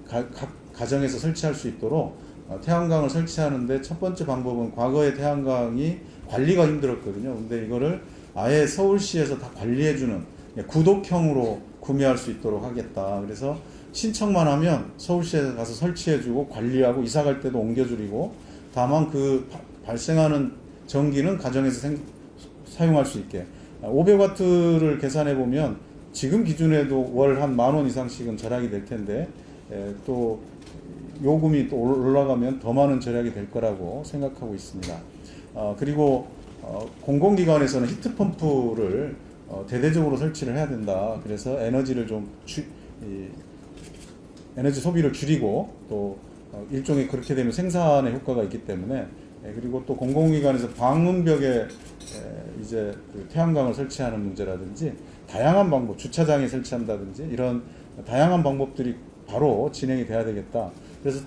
각 가정에서 설치할 수 있도록 태양광을 설치하는데 첫 번째 방법은 과거의 태양광이 관리가 힘들었거든요. 근데 이거를 아예 서울시에서 다 관리해주는 구독형으로 구매할 수 있도록 하겠다. 그래서 신청만 하면 서울시에 가서 설치해주고 관리하고 이사 갈 때도 옮겨주리고, 다만 그 발생하는 전기는 가정에서 사용할 수 있게 500W를 계산해 보면 지금 기준에도 월 한 10,000원 이상씩은 절약이 될 텐데 또 요금이 또 올라가면 더 많은 절약이 될 거라고 생각하고 있습니다. 그리고 공공기관에서는 히트펌프를 대대적으로 설치를 해야 된다. 그래서 에너지를 에너지 소비를 줄이고 또 일종의 그렇게 되면 생산의 효과가 있기 때문에 그리고 또 공공기관에서 방음벽에 이제 그 태양광을 설치하는 문제라든지 다양한 방법, 주차장에 설치한다든지 이런 다양한 방법들이 바로 진행이 돼야 되겠다. 그래서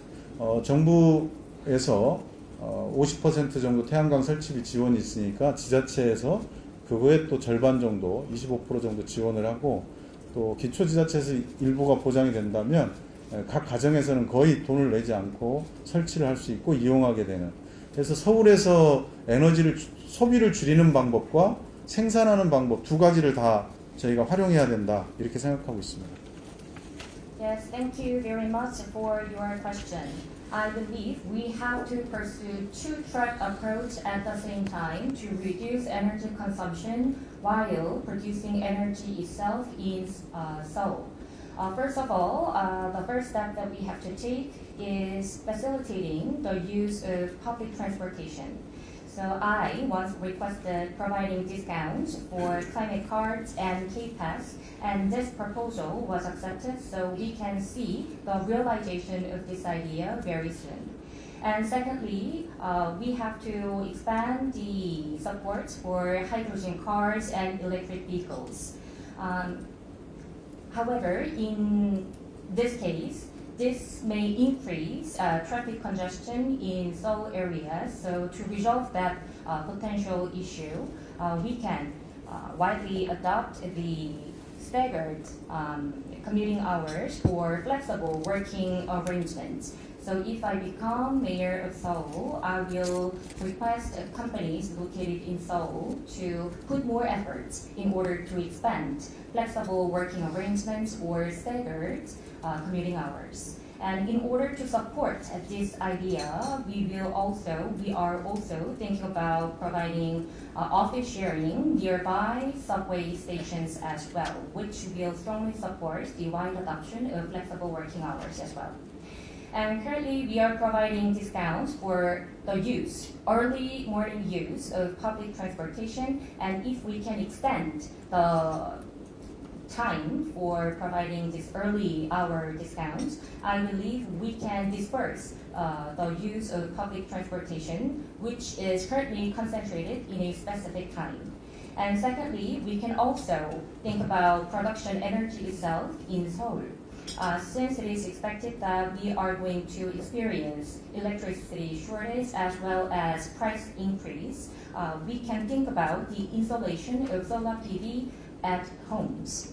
정부에서 50% 정도 태양광 설치비 지원이 있으니까 지자체에서 그거에 또 절반 정도, 25% 정도 지원을 하고 또 기초지자체에서 일부가 보장이 된다면 각 가정에서는 거의 돈을 내지 않고 설치를 할 수 있고 이용하게 되는. 그래서 서울에서 에너지를 소비를 줄이는 방법과 생산하는 방법 두 가지를 다 저희가 활용해야 된다 이렇게 생각하고 있습니다. Yes, thank you very much for your question. I believe we have to pursue two-track approach at the same time to reduce energy consumption while producing energy itself in Seoul. First of all, the first step that we have to take is facilitating the use of public transportation. So I once requested providing discounts for climate cards and K-Pass, and this proposal was accepted, so we can see the realization of this idea very soon. And secondly, we have to expand the support for hydrogen cars and electric vehicles. However, in this case, this may increase traffic congestion in Seoul area. So to resolve that potential issue, we can widely adopt the staggered commuting hours or flexible working arrangements. So if I become mayor of Seoul, I will request companies located in Seoul to put more efforts in order to expand flexible working arrangements or staggered commuting hours. And in order to support this idea, we are also thinking about providing office sharing nearby subway stations as well, which will strongly support the wide adoption of flexible working hours as well. And currently, we are providing discounts for the early morning use of public transportation. And if we can extend the time for providing this early hour discounts, I believe we can disperse the use of public transportation, which is currently concentrated in a specific time. And secondly, we can also think about production energy itself in Seoul. Since it is expected that we are going to experience electricity shortage as well as price increase, we can think about the installation of solar PV at homes.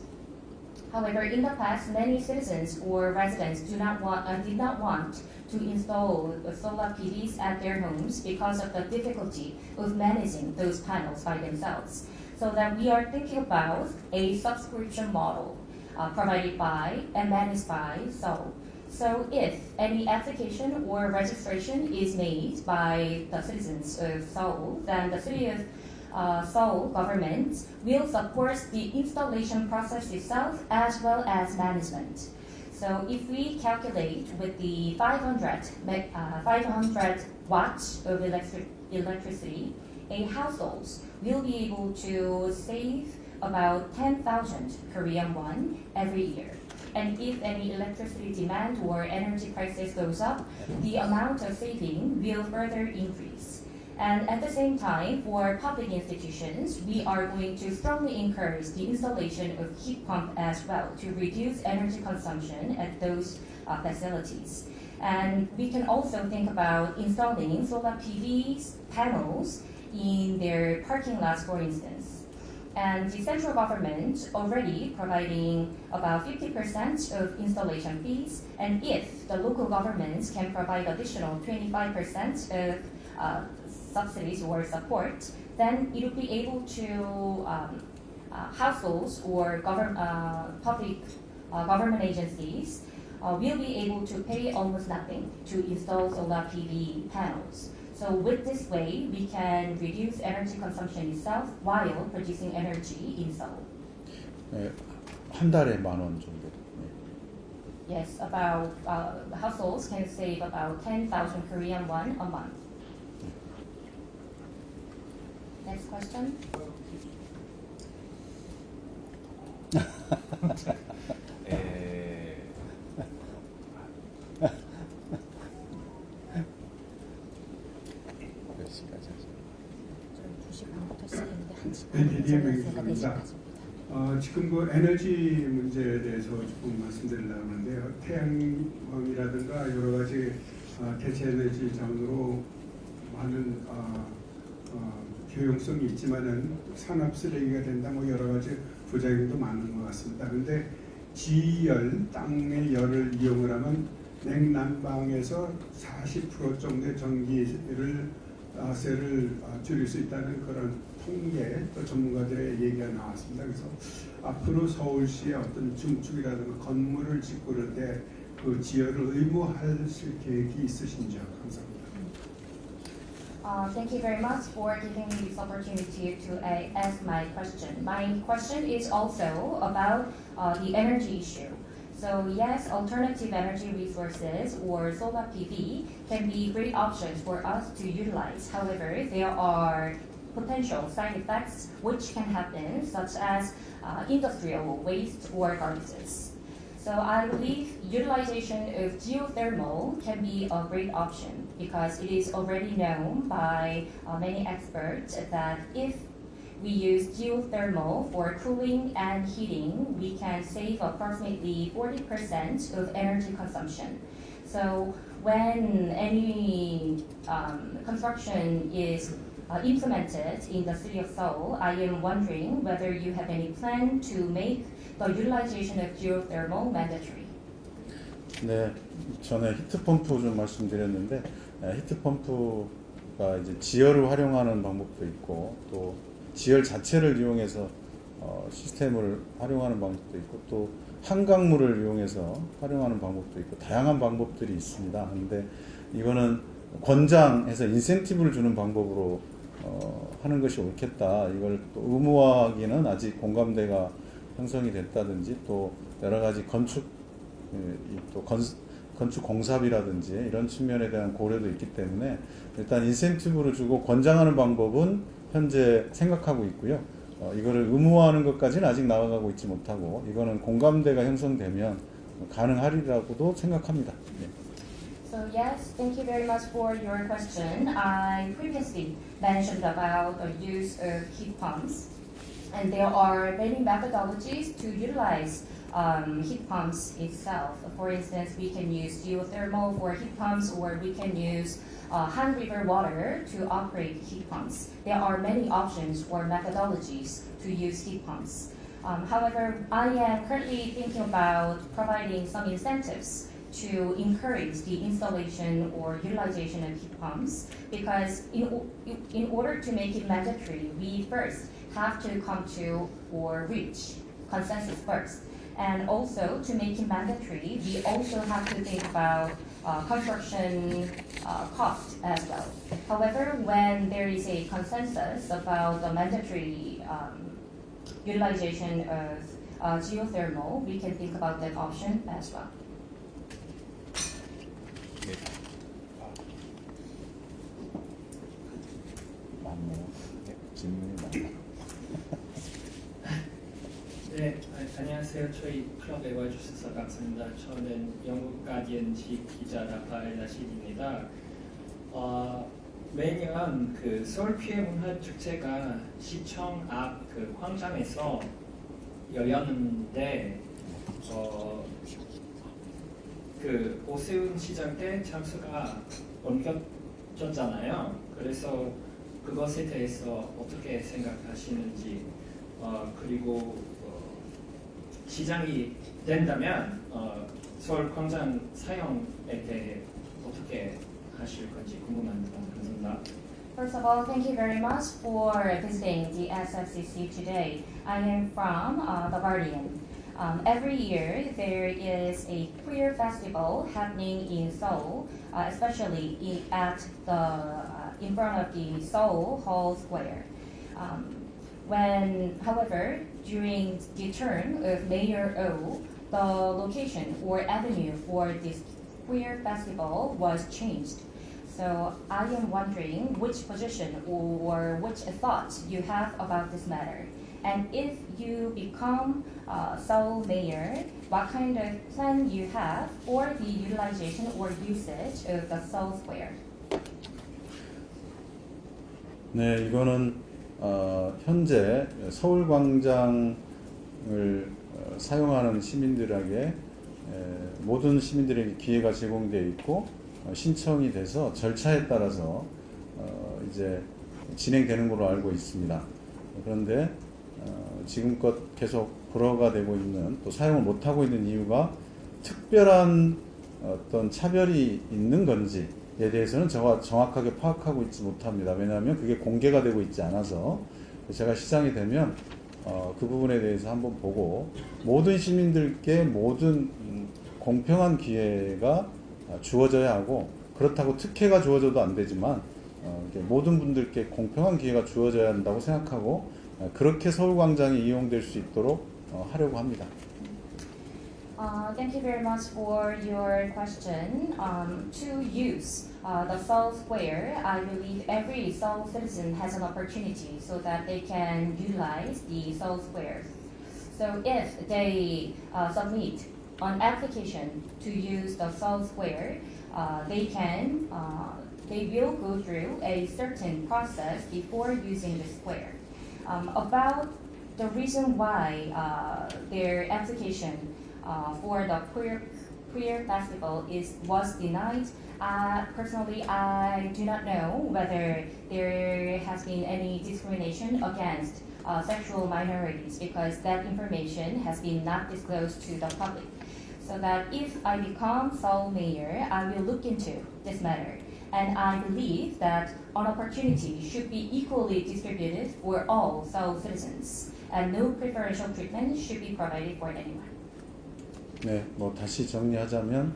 However, in the past, many citizens or residents did not want to install solar PVs at their homes because of the difficulty of managing those panels by themselves. So that we are thinking about a subscription model provided by and managed by Seoul. So if any application or registration is made by the citizens of Seoul, then the city of Seoul government will support the installation process itself as well as management. So if we calculate with the 500 watts of electricity, a household will be able to save about 10,000 Korean won every year. And if any electricity demand or energy prices goes up, the amount of saving will further increase. And at the same time, for public institutions, we are going to strongly encourage the installation of heat pump as well to reduce energy consumption at those facilities. And we can also think about installing solar PV panels in their parking lots, for instance. And the central government already providing about 50% of installation fees, and if the local governments can provide additional 25% of subsidies or support, then it will be able to households or public government agencies will be able to pay almost nothing to install solar PV panels. So with this way, we can reduce energy consumption itself while producing energy in Seoul. 한 달에 10,000원 정도. 네. Yes, about households can save about 10,000 Korean won a month. Next question. 몇 시까지 하죠? 2시 반부터 시작했는데 1시간 NPD의 명예수입니다. 지금 그 에너지 문제에 대해서 조금 말씀드리려고 하는데요. 태양광이라든가 여러 가지 대체 에너지 장으로 많은 효용성이 있지만은 산업 쓰레기가 된다 뭐 여러 가지 부작용도 많은 것 같습니다. 그런데 지열, 땅의 열을 이용을 하면 냉난방에서 40% 정도의 전기세를 줄일 수 있다는 그런 통계 또 전문가들의 얘기가 나왔습니다. 그래서 앞으로 서울시의 어떤 증축이라든가 건물을 짓고 그런데 그 지열을 의무화하실 계획이 있으신지요? 감사합니다. Thank you very much for giving me this opportunity to ask my question. My question is also about the energy issue. So yes, alternative energy resources or solar PV can be great options for us to utilize. However, there are potential side effects which can happen, such as industrial waste or garbages. So I believe utilization of geothermal can be a great option because it is already known by many experts that if we use geothermal for cooling and heating, we can save approximately 40% of energy consumption. So when any construction is implemented in the city of Seoul, I am wondering whether you have any plan to make the utilization of geothermal mandatory. 네, 전에 히트펌프 좀 말씀드렸는데 히트펌프가 이제 지열을 활용하는 방법도 있고 또 지열 자체를 이용해서 시스템을 활용하는 방법도 있고 또 한강물을 이용해서 활용하는 방법도 있고 다양한 방법들이 있습니다. 그런데 이거는 권장해서 인센티브를 주는 방법으로 하는 것이 옳겠다. 이걸 또 의무화하기는 아직 공감대가 형성이 됐다든지 또 여러 가지 건축 공사비라든지 이런 측면에 대한 고려도 있기 때문에 일단 인센티브를 주고 권장하는 방법은 현재 생각하고 있고요. 이거를 의무화하는 것까지는 아직 나아가고 있지 못하고 이거는 공감대가 형성되면 가능하리라고도 생각합니다. 네. So yes, thank you very much for your question. I previously mentioned about the use of heat pumps, and there are many methodologies to utilize heat pumps itself. For instance, we can use geothermal for heat pumps, or we can use Han River water to operate heat pumps. There are many options or methodologies to use heat pumps. However, I am currently thinking about providing some incentives to encourage the installation or utilization of heat pumps because in order to make it mandatory, we first have to come to or reach consensus first. And also to make it mandatory, we also have to think about construction cost as well. However, when there is a consensus about the mandatory utilization of geothermal, we can think about that option as well. 질문이 많아. 네, 안녕하세요. 저희 클럽에 와주셔서 감사합니다. 저는 영국 가디언지 기자 라파엘 라시드입니다. 매년 그 서울 피해 문화 축제가 시청 앞 그 광장에서 열렸는데 그 오세훈 시장 때 장소가 옮겨졌잖아요. 그래서 그것에 대해서 어떻게 생각하시는지 그리고 시장이 된다면 서울 광장 사용에 대해 어떻게 하실 건지 궁금합니다. 감사합니다. First of all, thank you very much for visiting the SFCC today. I am from The Guardian. Every year there is a queer festival happening in Seoul, especially in front of the Seoul Hall Square. However, during the term of Mayor O, the location or avenue for this queer festival was changed. So I am wondering which position or which thought you have about this matter. And if you become Seoul mayor, what kind of plan you have for the utilization or usage of the Seoul Square? 네, 이거는 현재 서울광장을 사용하는 시민들에게 모든 시민들에게 기회가 제공되어 있고 신청이 돼서 절차에 따라서 이제 진행되는 걸로 알고 있습니다. 그런데 지금껏 계속 불허가 되고 있는 또 사용을 못하고 있는 이유가 특별한 어떤 차별이 있는 건지에 대해서는 제가 정확하게 파악하고 있지 못합니다. 왜냐하면 그게 공개가 되고 있지 않아서 제가 시장이 되면 그 부분에 대해서 한번 보고 모든 시민들께 모든 공평한 기회가 주어져야 하고 그렇다고 특혜가 주어져도 안 되지만 모든 분들께 공평한 기회가 주어져야 한다고 생각하고 그렇게 서울광장이 이용될 수 있도록 하려고 합니다. Thank you very much for your question. To use the Seoul Square, I believe every Seoul citizen has an opportunity so that they can utilize the Seoul Square. So if they submit an application to use the Seoul Square, they will go through a certain process before using the square. About the reason why their application for the queer festival was denied, personally I do not know whether there has been any discrimination against sexual minorities because that information has been not disclosed to the public. So that if I become Seoul mayor, I will look into this matter. And I believe that an opportunity should be equally distributed for all Seoul citizens, and no preferential treatment should be provided for anyone. 네, 다시 정리하자면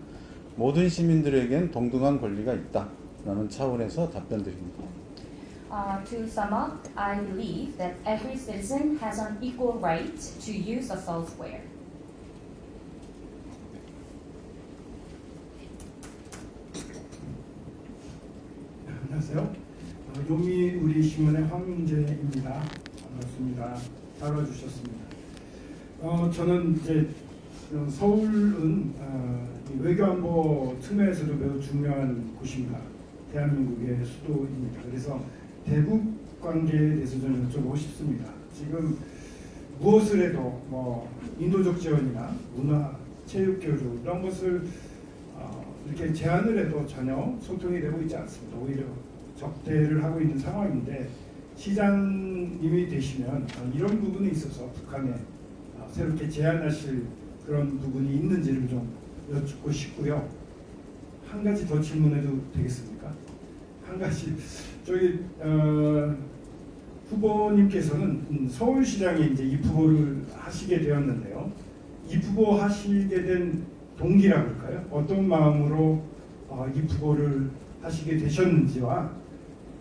모든 시민들에겐 동등한 권리가 있다라는 차원에서 답변드립니다. To sum up, I believe that every citizen has an equal right to use the Seoul Square. 안녕하세요. 요미우리 신문의 황민재입니다. 반갑습니다. 다뤄주셨습니다. 저는 이제 서울은 외교안보 측면에서도 매우 중요한 곳입니다. 대한민국의 수도입니다. 그래서 대북 관계에 대해서 좀 여쭤보고 싶습니다. 지금 무엇을 해도 인도적 지원이나 문화, 체육 교류 이런 것을 이렇게 제안을 해도 전혀 소통이 되고 있지 않습니다. 오히려 적대를 하고 있는 상황인데 시장님이 되시면 이런 부분에 있어서 북한에 새롭게 제안하실 그런 부분이 있는지를 좀 여쭙고 싶고요. 한 가지 더 질문해도 되겠습니까? 한 가지 저기 후보님께서는 서울시장에 이제 입후보를 하시게 되었는데요. 입후보 하시게 된 동기라고 할까요? 어떤 마음으로 입후보를 하시게 되셨는지와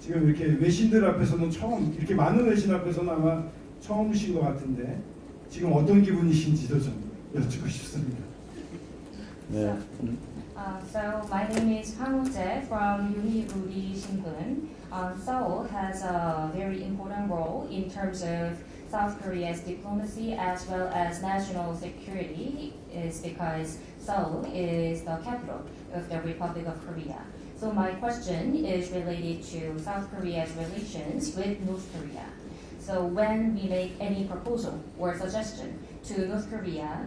지금 이렇게 외신들 앞에서는 처음 이렇게 많은 외신 앞에서는 아마 처음이신 것 같은데 지금 어떤 기분이신지도 좀 여쭙고 싶습니다. 네. So my name is Hwang Woo-jae from Yomiuri Shinbun. Seoul has a very important role in terms of South Korea's diplomacy as well as national security, is because Seoul is the capital of the Republic of Korea. So my question is related to South Korea's relations with North Korea. So when we make any proposal or suggestion to North Korea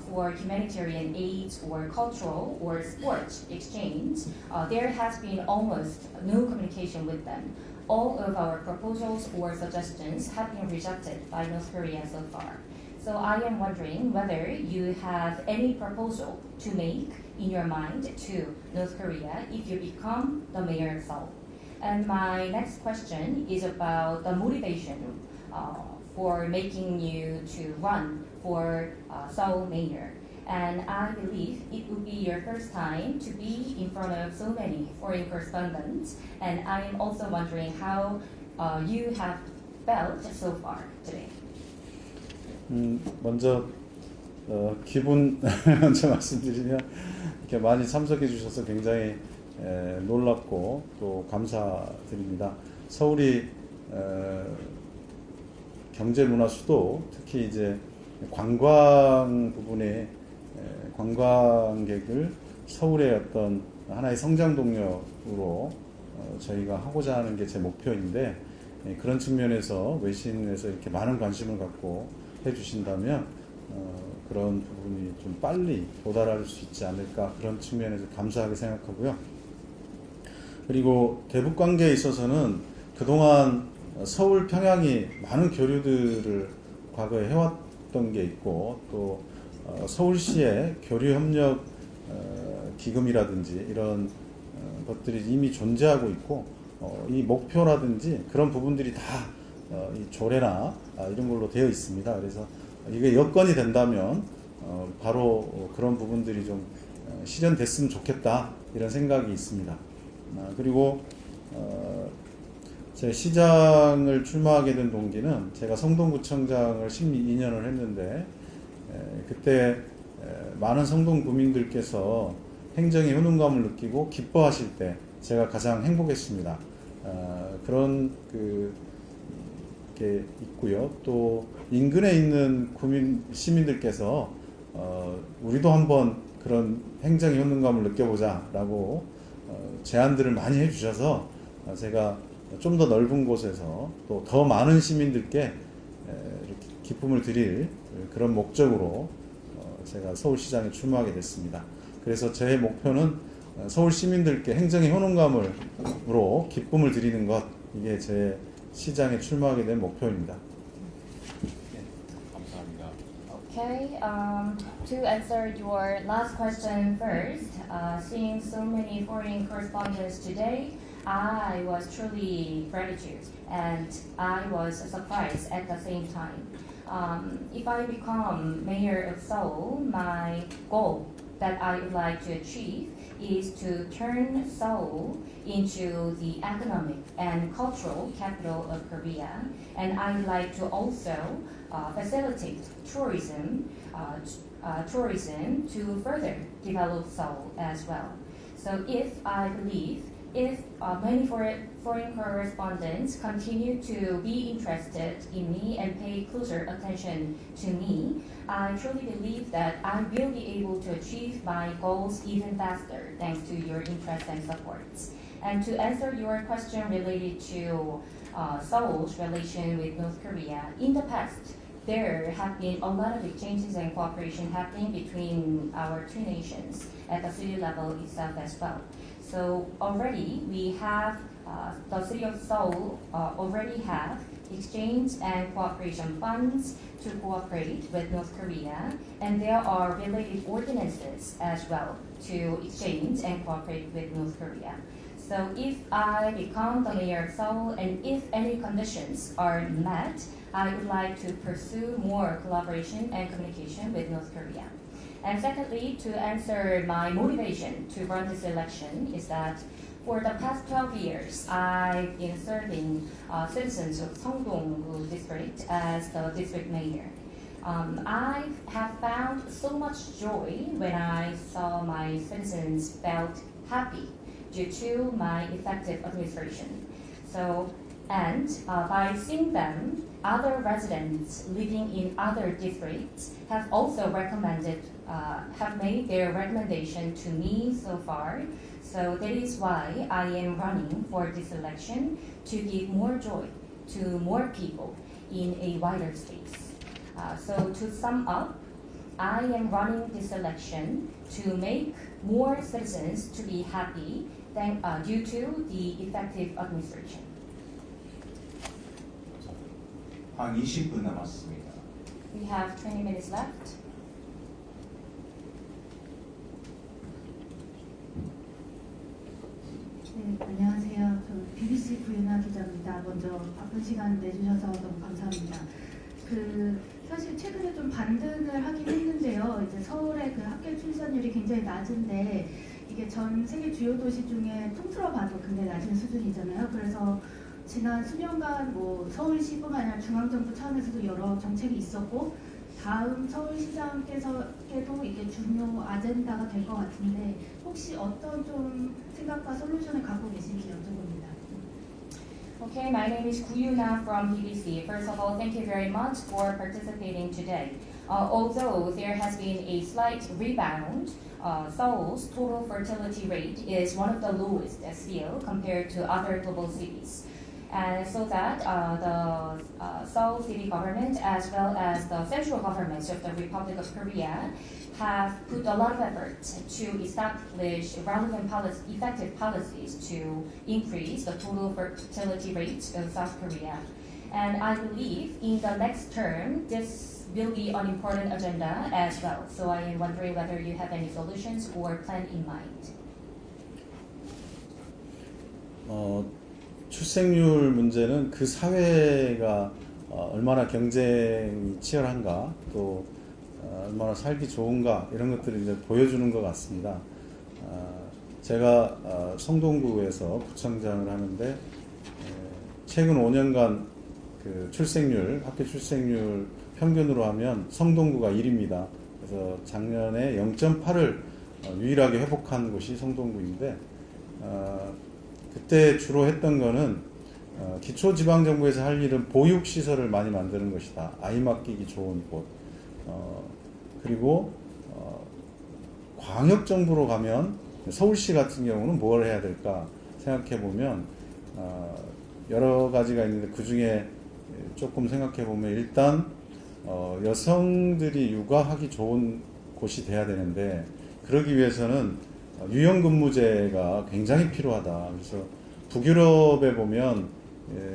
for humanitarian aid or cultural or sports exchange, there has been almost no communication with them. All of our proposals or suggestions have been rejected by North Korea so far. So I am wondering whether you have any proposal to make in your mind to North Korea if you become the mayor of Seoul. And my next question is about the motivation for making you to run for Seoul mayor. And I believe it would be your first time to be in front of so many foreign correspondents. And I am also wondering how you have felt so far today? 먼저 기분 먼저 말씀드리면 이렇게 많이 참석해 주셔서 굉장히 놀랍고 또 감사드립니다. 서울이 경제문화 수도, 특히 이제 관광 부분에 관광객을 서울의 어떤 하나의 성장 동력으로 저희가 하고자 하는 게 제 목표인데, 그런 측면에서 외신에서 이렇게 많은 관심을 갖고 해주신다면 그런 부분이 좀 빨리 도달할 수 있지 않을까, 그런 측면에서 감사하게 생각하고요. 그리고 대북 관계에 있어서는 그동안 서울 평양이 많은 교류들을 과거에 해왔던 게 있고, 또 서울시의 교류협력 기금이라든지 이런 것들이 이미 존재하고 있고, 이 목표라든지 그런 부분들이 다 이 조례나 이런 걸로 되어 있습니다. 그래서 이게 여건이 된다면 바로 그런 부분들이 좀 실현됐으면 좋겠다, 이런 생각이 있습니다. 그리고 제 시장을 출마하게 된 동기는, 제가 성동구청장을 12년을 했는데 그때 많은 성동 구민들께서 행정의 효능감을 느끼고 기뻐하실 때 제가 가장 행복했습니다. 그런 게 있고요. 또 인근에 있는 시민들께서 우리도 한번 그런 행정의 효능감을 느껴보자라고 제안들을 많이 해주셔서 제가 좀 더 넓은 곳에서 또 더 많은 시민들께 이렇게 기쁨을 드릴 그런 목적으로 제가 서울시장에 출마하게 됐습니다. 그래서 제 목표는 서울 시민들께 행정의 효능감으로 기쁨을 드리는 것, 이게 제 시장에 출마하게 된 목표입니다. 감사합니다. Okay, to answer your last question first, seeing so many foreign correspondents today, I was truly gratitude and I was surprised at the same time. If I become mayor of Seoul, my goal that I would like to achieve is to turn Seoul into the economic and cultural capital of Korea, and I would like to also facilitate tourism to further develop Seoul as well. So if many foreign correspondents continue to be interested in me and pay closer attention to me, I truly believe that I will be able to achieve my goals even faster thanks to your interest and support. And to answer your question related to Seoul's relation with North Korea, in the past, there have been a lot of exchanges and cooperation happening between our two nations at the city level itself as well. So already we have, the city of Seoul already have exchange and cooperation funds to cooperate with North Korea, and there are related ordinances as well to exchange and cooperate with North Korea. So if I become the mayor of Seoul and if any conditions are met, I would like to pursue more collaboration and communication with North Korea. And secondly, to answer my motivation to run this election is that for the past 12 years, I've been serving citizens of Seongdong district as the district mayor. I have found so much joy when I saw my citizens felt happy due to my effective administration. By seeing them, other residents living in other districts have also have made their recommendation to me so far. So that is why I am running for this election, to give more joy to more people in a wider space. So to sum up, I am running this election to make more citizens to be happy due to the effective administration. 한 20분 남았습니다. We have 20 minutes left. 네, 안녕하세요. 저는 BBC 부윤아 기자입니다. 먼저 바쁜 시간 내주셔서 너무 감사합니다. 사실 최근에 좀 반등을 하긴 했는데요. 이제 서울의 학교 출산율이 굉장히 낮은데 이게 전 세계 주요 도시 중에 통틀어 봐도 굉장히 낮은 수준이잖아요. 그래서 지난 수년간 뭐 서울시뿐만 아니라 중앙정부 차원에서도 여러 정책이 있었고 다음 서울시장께서도 이게 중요 아젠다가 될 것 같은데 혹시 어떤 좀 생각과 솔루션을 갖고 계신지 여쭤봅니다. Okay, my name is Kuyuna from BBC. First of all, thank you very much for participating today. Although there has been a slight rebound, Seoul's total fertility rate is one of the lowest still compared to other global cities. And so that the Seoul city government as well as the central governments of the Republic of Korea have put a lot of effort to establish relevant effective policies to increase the total fertility rate of South Korea. And I believe in the next term, this will be an important agenda as well. So I am wondering whether you have any solutions or plan in mind. 출생률 문제는 그 사회가 얼마나 경쟁이 치열한가 또 얼마나 살기 좋은가 이런 것들을 이제 보여주는 것 같습니다. 제가 성동구에서 구청장을 하는데 최근 5년간 그 출생률, 학교 출생률 평균으로 하면 성동구가 1위입니다. 그래서 작년에 0.8을 유일하게 회복한 곳이 성동구인데 그때 주로 했던 거는 기초지방정부에서 할 일은 보육시설을 많이 만드는 것이다. 아이 맡기기 좋은 곳. 그리고 광역정부로 가면 서울시 같은 경우는 뭘 해야 될까 생각해 보면 여러 가지가 있는데 그 중에 조금 생각해 보면 일단 여성들이 육아하기 좋은 곳이 돼야 되는데 그러기 위해서는 유연근무제가 굉장히 필요하다. 그래서 북유럽에 보면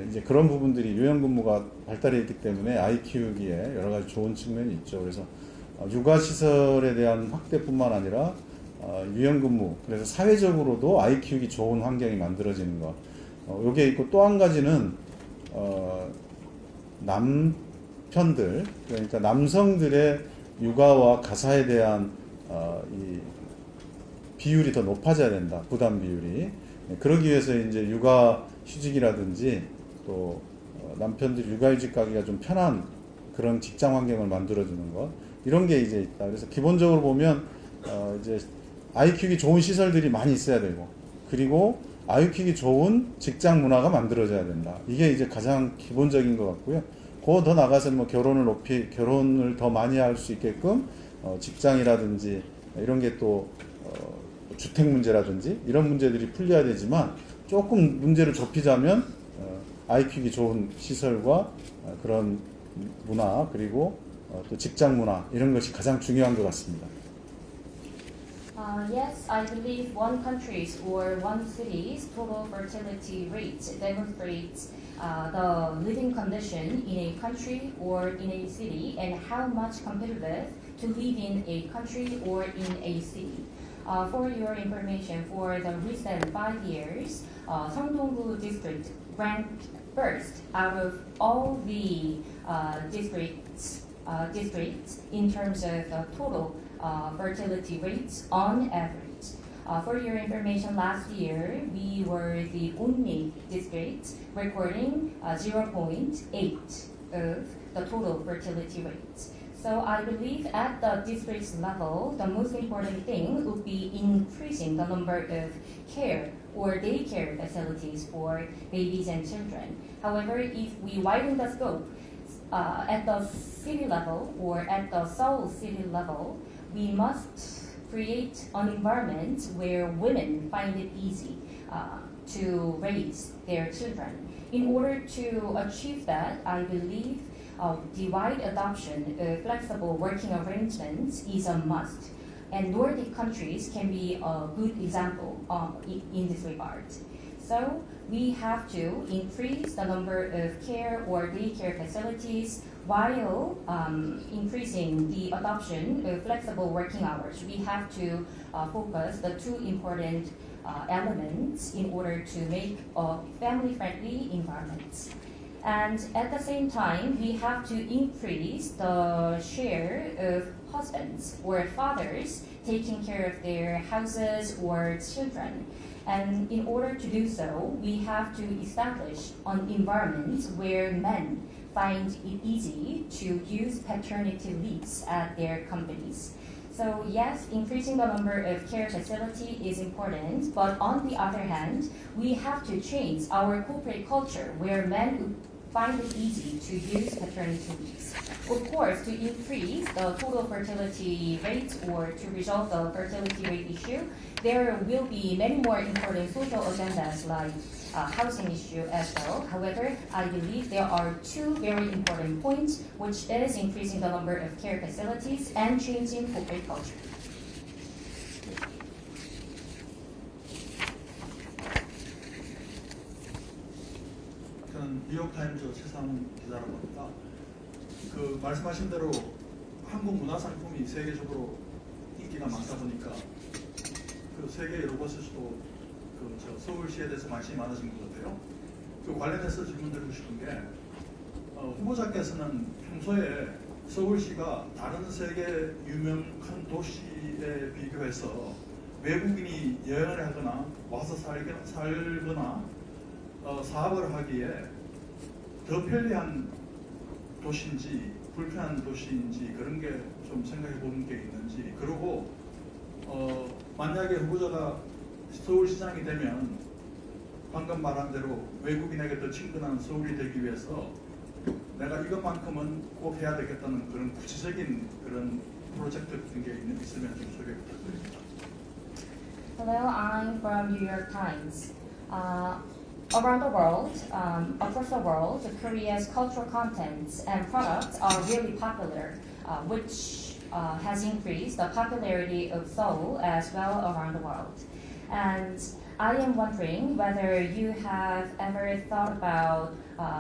이제 그런 부분들이 유연근무가 발달해 있기 때문에 아이 키우기에 여러 가지 좋은 측면이 있죠. 그래서 육아시설에 대한 확대뿐만 아니라 유연근무, 그래서 사회적으로도 아이 키우기 좋은 환경이 만들어지는 것. 요게 있고 또 한 가지는 남편들, 그러니까 남성들의 육아와 가사에 대한 이 비율이 더 높아져야 된다. 부담 비율이. 그러기 위해서 이제 육아 휴직이라든지 또 남편들이 육아휴직 가기가 좀 편한 그런 직장 환경을 만들어주는 것. 이런 게 이제 있다. 그래서 기본적으로 보면 이제 아이 키우기 좋은 시설들이 많이 있어야 되고 그리고 아이 키우기 좋은 직장 문화가 만들어져야 된다. 이게 이제 가장 기본적인 것 같고요. 그 더 나가서 뭐 결혼을 더 많이 할 수 있게끔 직장이라든지 이런 게 또 주택 문제라든지 이런 문제들이 풀려야 되지만 조금 문제를 좁히자면 아이 키우기 좋은 시설과 그런 문화 그리고 또 직장 문화 이런 것이 가장 중요한 것 같습니다. Yes, I believe one country's or one city's total fertility rate demonstrates the living condition in a country or in a city and how much competitive to live in a country or in a city. For your information, for the recent 5 years, Seongdong-gu district ranked first out of all the districts in terms of total fertility rates on average. For your information, last year we were the only district recording 0.8 of the total fertility rates. So I believe at the district level, the most important thing would be increasing the number of care or daycare facilities for babies and children. However, if we widen the scope at the city level or at the Seoul city level, we must create an environment where women find it easy to raise their children. In order to achieve that, I believe the wide adoption of flexible working arrangements is a must, and Nordic countries can be a good example in this regard. So we have to increase the number of care or daycare facilities while increasing the adoption of flexible working hours. We have to focus the two important elements in order to make a family-friendly environment. And at the same time, we have to increase the share of husbands or fathers taking care of their houses or children. And in order to do so, we have to establish an environment where men find it easy to use paternity leaves at their companies. So yes, increasing the number of care facility is important, but on the other hand, we have to change our corporate culture where men find it easy to use paternity leaves. Of course, to increase the total fertility rate or to resolve the fertility rate issue, there will be many more important social agendas like housing issue as well. However, I believe there are two very important points, which is increasing the number of care facilities and changing corporate culture. 저는 뉴욕타임즈 최상훈 기자라고 합니다. 그 말씀하신 대로 한국 문화 상품이 세계적으로 인기가 많다 보니까 그 세계 여러 곳에서도 저 서울시에 대해서 관심이 많아진 것 같아요. 그 관련해서 질문드리고 싶은 게 후보자께서는 평소에 서울시가 다른 세계 유명한 도시에 비교해서 외국인이 여행을 하거나 와서 살거나 사업을 하기에 더 편리한 도시인지 불편한 도시인지 그런 게 좀 생각해 보는 게 있는지, 그리고 만약에 후보자가 서울시장이 되면 방금 말한 대로 외국인에게 더 친근한 서울이 되기 위해서 내가 이것만큼은 꼭 해야 되겠다는 그런 구체적인 그런 프로젝트 같은 게 있으면 좀 소개 부탁드립니다. Hello, I'm from New York Times. Around the world, across the world, Korea's cultural contents and products are really popular, which has increased the popularity of Seoul as well around the world. And I am wondering whether you have ever thought about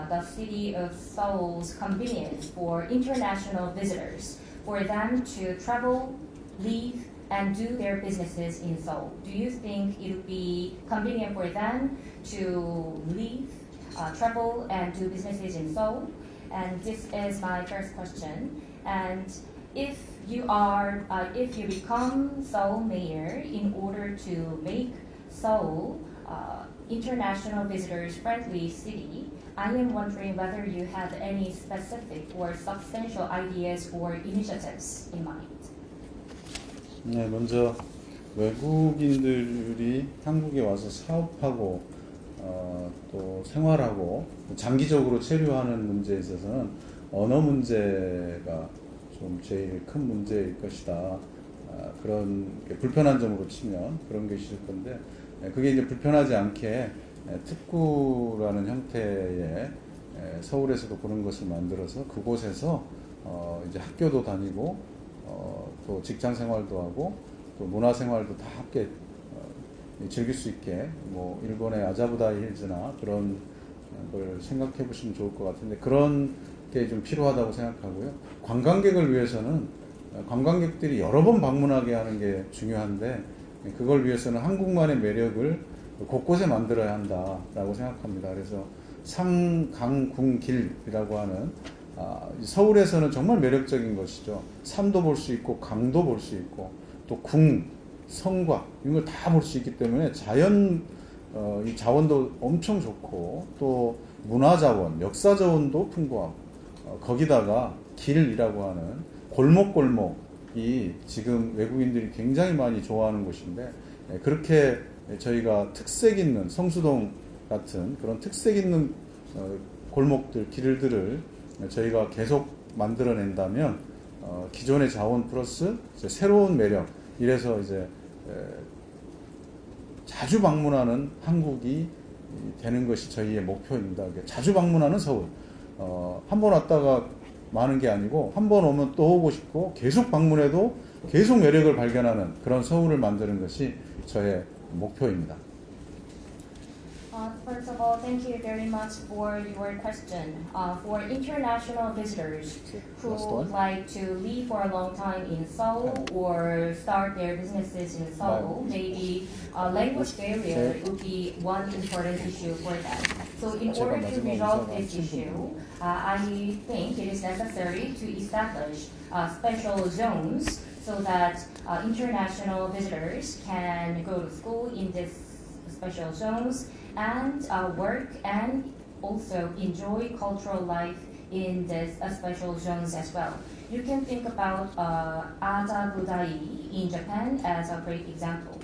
the city of Seoul's convenience for international visitors, for them to travel, live, and do their businesses in Seoul. Do you think it would be convenient for them to live, travel, and do businesses in Seoul? And this is my first question. And if you become Seoul mayor in order to make Seoul international visitors friendly city, I am wondering whether you have any specific or substantial ideas or initiatives in mind. 네, 먼저 외국인들이 한국에 와서 사업하고 또 생활하고 장기적으로 체류하는 문제에 있어서는 언어 문제가 좀 제일 큰 문제일 것이다. 그런 불편한 점으로 치면 그런 게 있을 건데, 그게 이제 불편하지 않게 특구라는 형태의 서울에서도 그런 것을 만들어서 그곳에서 이제 학교도 다니고 또 직장 생활도 하고 또 문화 생활도 다 함께 즐길 수 있게, 뭐 일본의 아자부다이 힐즈나 그런 걸 생각해 보시면 좋을 것 같은데, 그런 게 좀 필요하다고 생각하고요. 관광객을 위해서는 관광객들이 여러 번 방문하게 하는 게 중요한데, 그걸 위해서는 한국만의 매력을 곳곳에 만들어야 한다라고 생각합니다. 그래서 상강궁길이라고 하는 서울에서는 정말 매력적인 것이죠. 산도 볼 수 있고 강도 볼 수 있고 또 궁, 성곽 이런 걸 다 볼 수 있기 때문에 자연 이 자원도 엄청 좋고 또 문화 자원, 역사 자원도 풍부하고 거기다가 길이라고 하는 골목골목이 지금 외국인들이 굉장히 많이 좋아하는 곳인데, 그렇게 저희가 특색 있는 성수동 같은 그런 특색 있는 골목들, 길들을 저희가 계속 만들어낸다면 기존의 자원 플러스 이제 새로운 매력, 이래서 이제 자주 방문하는 한국이 되는 것이 저희의 목표입니다. 자주 방문하는 서울. 한 번 왔다가 마는 게 아니고 한 번 오면 또 오고 싶고 계속 방문해도 계속 매력을 발견하는 그런 서울을 만드는 것이 저의 목표입니다. First of all, thank you very much for your question. For international visitors who would like to live for a long time in Seoul or start their businesses in Seoul, maybe a language barrier would be one important issue for them. So in order to resolve this issue, I think it is necessary to establish special zones so that international visitors can go to school in these special zones and work and also enjoy cultural life in these special zones as well. You can think about Aja Budai in Japan as a great example.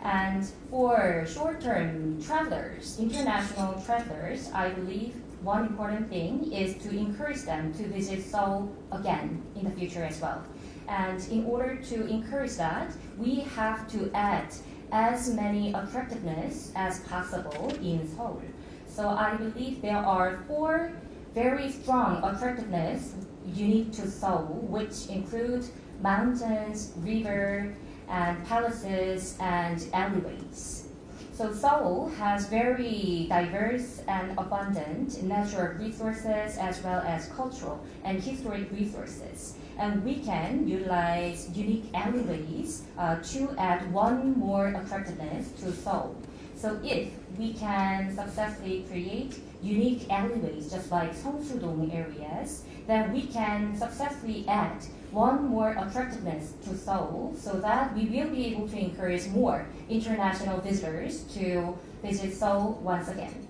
And for short-term travelers, international travelers, I believe one important thing is to encourage them to visit Seoul again in the future as well. And in order to encourage that, we have to add as many attractiveness as possible in Seoul. So I believe there are 4 very strong attractiveness unique to Seoul, which include mountains, river, and palaces and alleyways. So Seoul has very diverse and abundant natural resources as well as cultural and historic resources. And we can utilize unique alleyways to add one more attractiveness to Seoul. So if we can successfully create unique alleyways just like Seongsu-dong areas, then we can successfully add one more attractiveness to Seoul so that we will be able to encourage more international visitors to visit Seoul once again.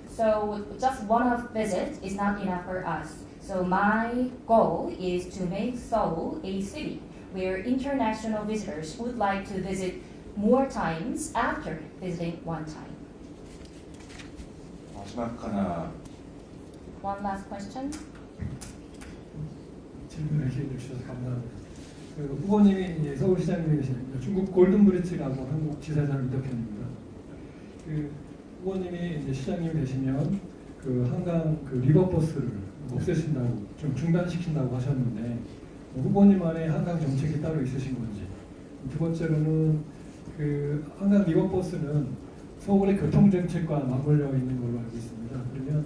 So just one-off visit is not enough for us. So my goal is to make Seoul a city where international visitors would like to visit more times after visiting one time. 마지막 하나 One last question. 질문을 기회를 주셔서 감사합니다. 그 후보님이 이제 서울시장님이 계신 중국 골든브리츠라고 한국 지사장 이덕현입니다. 그 후보님이 이제 시장님이 되시면 그 한강 그 리버버스를 없애신다고 좀 중단시킨다고 하셨는데 후보님만의 한강 정책이 따로 있으신 건지. 두 번째로는 그 한강 리버버스는 서울의 교통 정책과 맞물려 있는 걸로 알고 있습니다. 그러면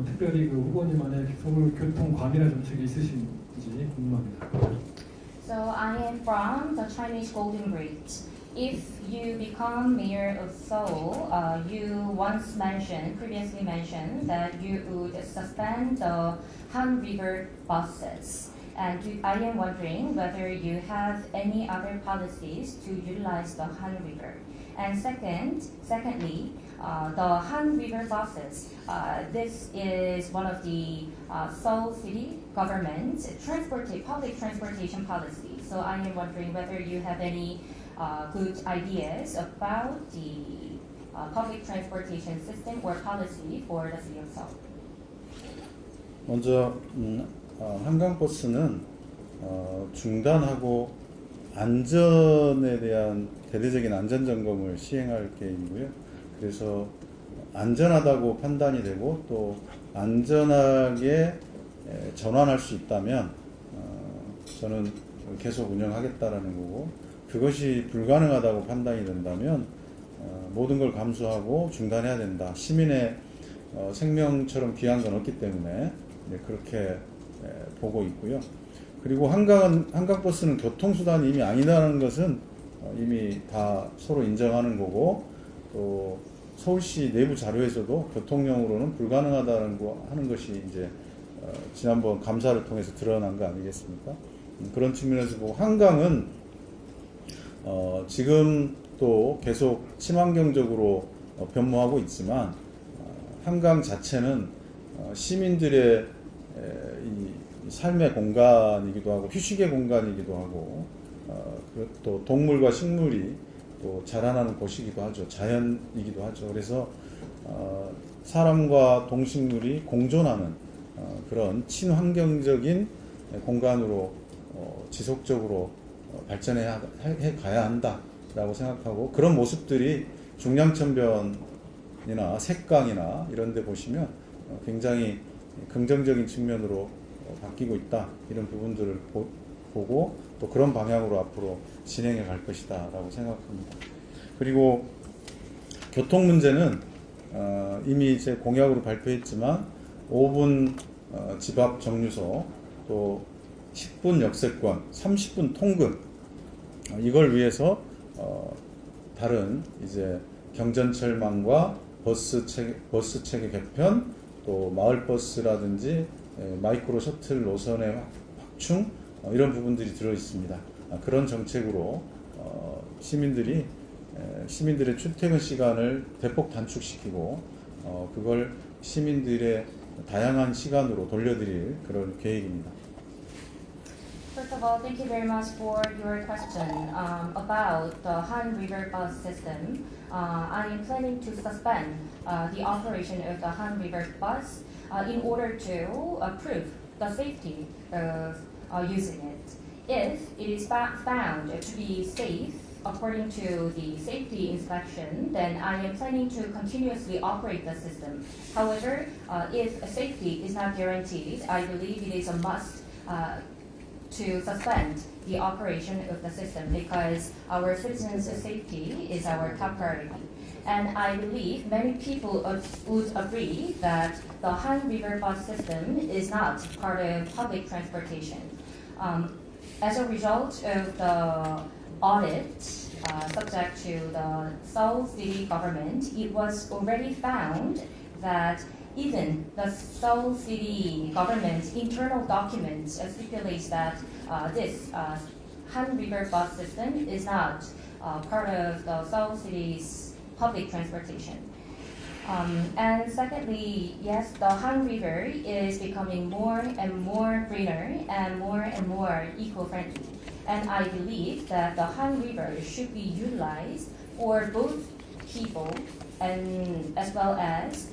특별히 그 후보님만의 서울 교통 과밀화 정책이 있으신지 궁금합니다. So I am from the Chinese Golden Bridge. If you become mayor of Seoul, you once previously mentioned that you would suspend the Han River buses. And I am wondering whether you have any other policies to utilize the Han River. And secondly, the Han River buses. This is one of the Seoul City government's public transportation policy. So I am wondering whether you have any good ideas about the public transportation system or policy for the city of Seoul. 먼저 한강버스는 중단하고 안전에 대한 대대적인 안전점검을 시행할 계획이고요. 그래서 안전하다고 판단이 되고 또 안전하게 전환할 수 있다면 저는 계속 운영하겠다라는 거고, 그것이 불가능하다고 판단이 된다면 모든 걸 감수하고 중단해야 된다. 시민의 생명처럼 귀한 건 없기 때문에 그렇게 보고 있고요. 그리고 한강버스는 교통수단이 이미 아니다라는 것은 이미 다 서로 인정하는 거고, 또 서울시 내부 자료에서도 교통용으로는 불가능하다는 거 하는 것이 이제 지난번 감사를 통해서 드러난 거 아니겠습니까? 그런 측면에서 보고 한강은 지금 또 계속 친환경적으로 변모하고 있지만 한강 자체는 시민들의 이 삶의 공간이기도 하고 휴식의 공간이기도 하고 또 동물과 식물이 또 자라나는 곳이기도 하죠. 자연이기도 하죠. 그래서 사람과 동식물이 공존하는 그런 친환경적인 공간으로 지속적으로 발전해 가야 한다라고 생각하고, 그런 모습들이 중량천변이나 색강이나 이런 데 보시면 굉장히 긍정적인 측면으로 바뀌고 있다, 이런 부분들을 보고 또 그런 방향으로 앞으로 진행해 갈 것이다 라고 생각합니다. 그리고 교통 문제는 이미 이제 공약으로 발표했지만 5분 집 앞 정류소, 또 10분 역세권, 30분 통근, 이걸 위해서 다른 이제 경전철망과 버스 체계 개편, 또 마을버스라든지 마이크로 셔틀 노선의 확충, 이런 부분들이 들어 있습니다. 그런 정책으로 시민들의 출퇴근 시간을 대폭 단축시키고 그걸 시민들의 다양한 시간으로 돌려드릴 그런 계획입니다. First of all, thank you very much for your question about the Han River bus system. I am planning to suspend the operation of the Han River bus in order to prove the safety of using it. If it is found to be safe according to the safety inspection, then I am planning to continuously operate the system. However, if safety is not guaranteed, I believe it is a must to suspend the operation of the system because our citizens' safety is our top priority. And I believe many people would agree that the Han River bus system is not part of public transportation. As a result of the audit subject to the Seoul City government, it was already found that even the Seoul City government's internal documents stipulates that this Han River bus system is not part of the Seoul City's public transportation. And secondly, yes, the Han River is becoming more and more greener and more eco-friendly. And I believe that the Han River should be utilized for both people and as well as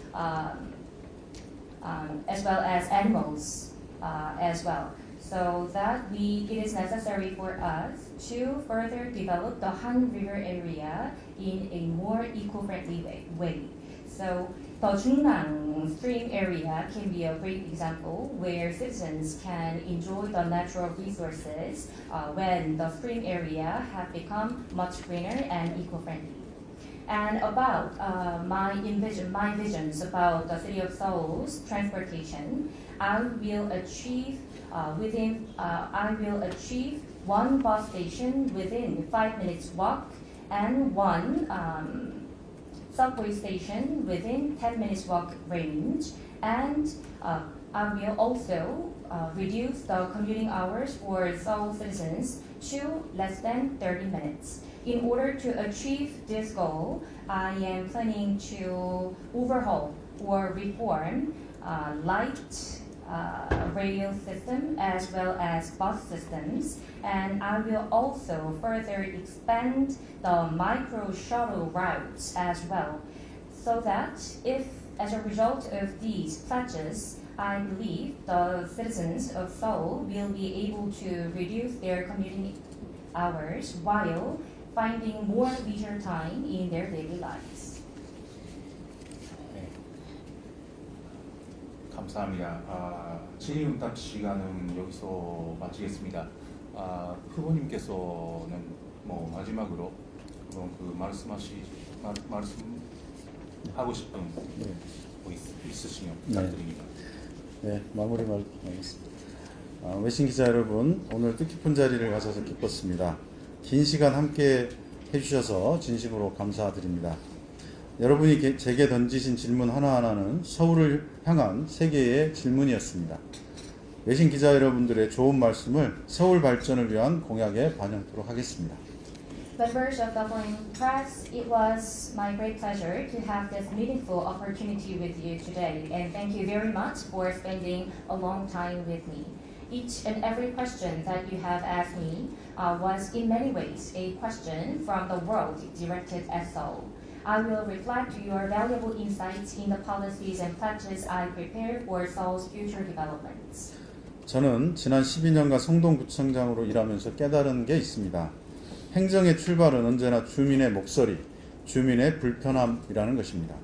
animals as well. So that it is necessary for us to further develop the Han River area in a more eco-friendly way. So the Jungnang stream area can be a great example where citizens can enjoy the natural resources when the stream area have become much greener and eco-friendly. And about my visions about the city of Seoul's transportation, I will achieve one bus station within 5 minutes walk and one subway station within 10 minutes walk range, and I will also reduce the commuting hours for Seoul citizens to less than 30 minutes. In order to achieve this goal, I am planning to overhaul or reform light rail system as well as bus systems, and I will also further expand the micro shuttle routes as well, so that if as a result of these pledges, I believe the citizens of Seoul will be able to reduce their commuting hours while finding more leisure time in their daily lives. 감사합니다. 질의응답 시간은 여기서 마치겠습니다. 후보님께서는 마지막으로 말씀하고 싶은 있으시면 부탁드립니다. 네, 마무리 말씀하겠습니다. 외신 기자 여러분, 오늘 뜻깊은 자리를 가져서 기뻤습니다. 긴 시간 함께 해주셔서 진심으로 감사드립니다. 여러분이 제게 던지신 질문 하나하나는 서울을 향한 세계의 질문이었습니다. 외신 기자 여러분들의 좋은 말씀을 서울 발전을 위한 공약에 반영토록 하겠습니다. Members of the foreign press, it was my great pleasure to have this meaningful opportunity with you today, and thank you very much for spending a long time with me. Each and every question that you have asked me was in many ways a question from the world directed at Seoul. I will reflect your valuable insights in the policies and pledges I prepare for Seoul's future developments. 저는 지난 12년간 성동구청장으로 일하면서 깨달은 게 있습니다. 행정의 출발은 언제나 주민의 목소리, 주민의 불편함이라는 것입니다.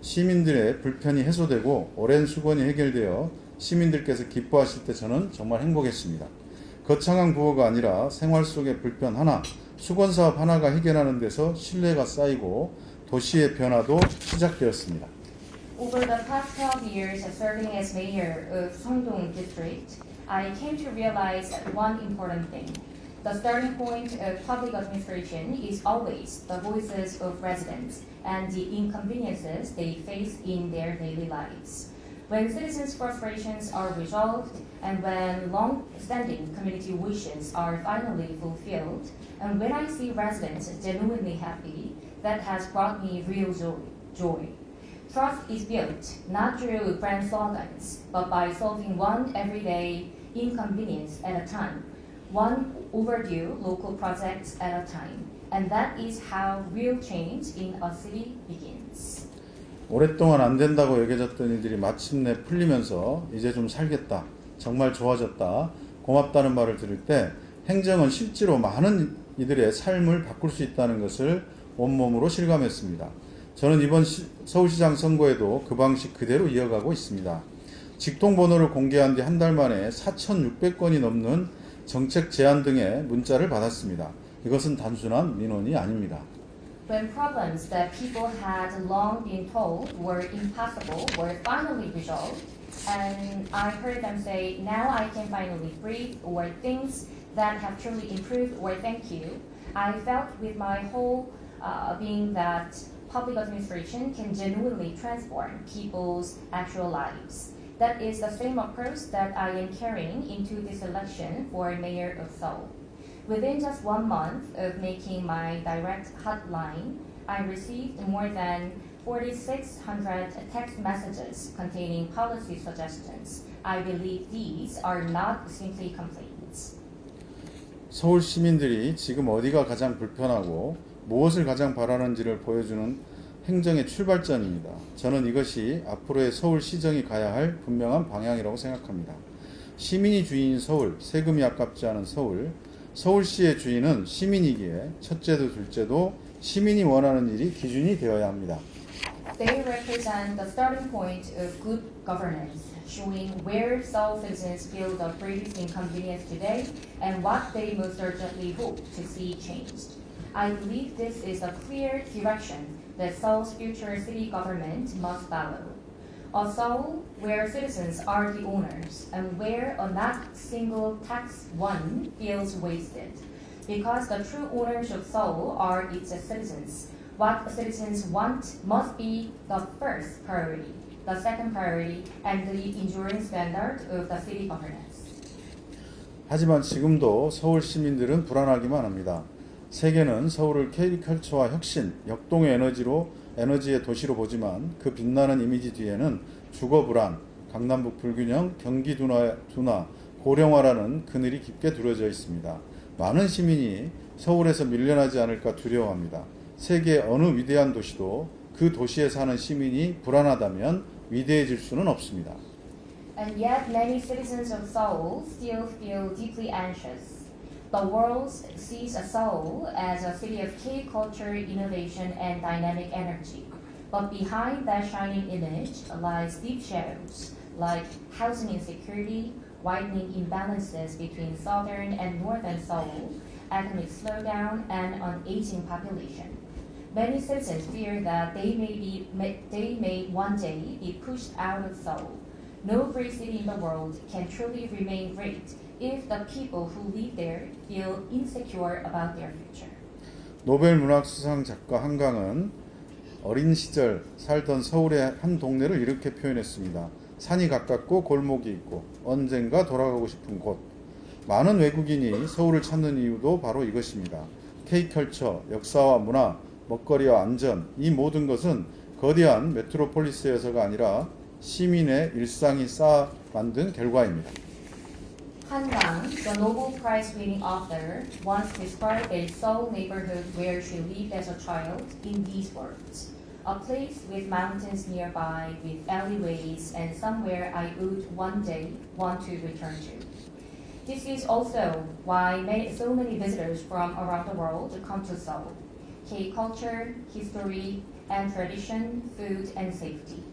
시민들의 불편이 해소되고 오랜 수건이 해결되어 시민들께서 기뻐하실 때 저는 정말 행복했습니다. 거창한 구호가 아니라 생활 속의 불편 하나, 수건 사업 하나가 해결하는 데서 신뢰가 쌓이고 도시의 변화도 시작되었습니다. Over the past 12 years of serving as mayor of Songdong District, I came to realize one important thing. The starting point of public administration is always the voices of residents and the inconveniences they face in their daily lives. When citizens' frustrations are resolved and when long-standing community wishes are finally fulfilled, and when I see residents genuinely happy, that has brought me real joy. Trust is built not through grand slogans, but by solving one everyday inconvenience at a time, one overdue local project at a time. And that is how real change in a city begins. 오랫동안 안 된다고 여겨졌던 일들이 마침내 풀리면서 이제 좀 살겠다, 정말 좋아졌다, 고맙다는 말을 들을 때 행정은 실제로 많은 이들의 삶을 바꿀 수 있다는 것을 온몸으로 실감했습니다. 저는 이번 서울시장 선거에도 그 방식 그대로 이어가고 있습니다. 직통번호를 공개한 뒤 한 달 만에 4,600건이 넘는 정책 제안 등의 문자를 받았습니다. 이것은 단순한 민원이 아닙니다. When problems that people had long been told were impossible were finally resolved, and I heard them say, now I can finally breathe, or things that have truly improved, or thank you, I felt with my whole being that public administration can genuinely transform people's actual lives. That is the same approach that I am carrying into this election for Mayor of Seoul. Within just 1 month of making my direct hotline, I received more than 4,600 text messages containing policy suggestions. I believe these are not simply complaints. 서울 시민들이 지금 어디가 가장 불편하고 무엇을 가장 바라는지를 보여주는 행정의 출발점입니다. 저는 이것이 앞으로의 서울시정이 가야 할 분명한 방향이라고 생각합니다. 시민이 주인인 서울, 세금이 아깝지 않은 서울, 서울시의 주인은 시민이기에 첫째도 둘째도 시민이 원하는 일이 기준이 되어야 합니다. They represent the starting point of good governance, showing where Seoul citizens feel the greatest inconvenience today and what they most urgently hope to see changed. I believe this is a clear direction that Seoul's future city government must follow. A Seoul where citizens are the owners and where a not single tax one feels wasted. Because the true owners of Seoul are its citizens. What citizens want must be the first priority, the second priority, and the enduring standard of the city governance. 하지만 지금도 서울 시민들은 불안하기만 합니다. 세계는 서울을 K컬처와 혁신, 역동의 에너지의 도시로 보지만 그 빛나는 이미지 뒤에는 주거 불안, 강남북 불균형, 경기 둔화, 고령화라는 그늘이 깊게 두려져 있습니다. 많은 시민이 서울에서 밀려나지 않을까 두려워합니다. 세계 어느 위대한 도시도 그 도시에 사는 시민이 불안하다면 위대해질 수는 없습니다. And yet many citizens of Seoul still feel deeply anxious. The world sees Seoul as a city of K-culture, innovation, and dynamic energy. But behind that shining image lies deep shadows, like housing insecurity, widening imbalances between southern and northern Seoul, economic slowdown, and an aging population. Many citizens fear that they may one day be pushed out of Seoul. No great city in the world can truly remain great if the people who live there feel insecure about their future. 노벨 문학수상 작가 한강은 어린 시절 살던 서울의 한 동네를 이렇게 표현했습니다. 산이 가깝고 골목이 있고 언젠가 돌아가고 싶은 곳. 많은 외국인이 서울을 찾는 이유도 바로 이것입니다. K컬처, 역사와 문화, 먹거리와 안전, 이 모든 것은 거대한 메트로폴리스에서가 아니라 시민의 일상이 쌓아 만든 결과입니다. Han Gang, the Nobel Prize-winning author, once described a Seoul neighborhood where she lived as a child in these words: a place with mountains nearby, with alleyways, and somewhere I would one day want to return to. This is also why so many visitors from around the world come to Seoul. K-culture, history, and tradition, food, and safety.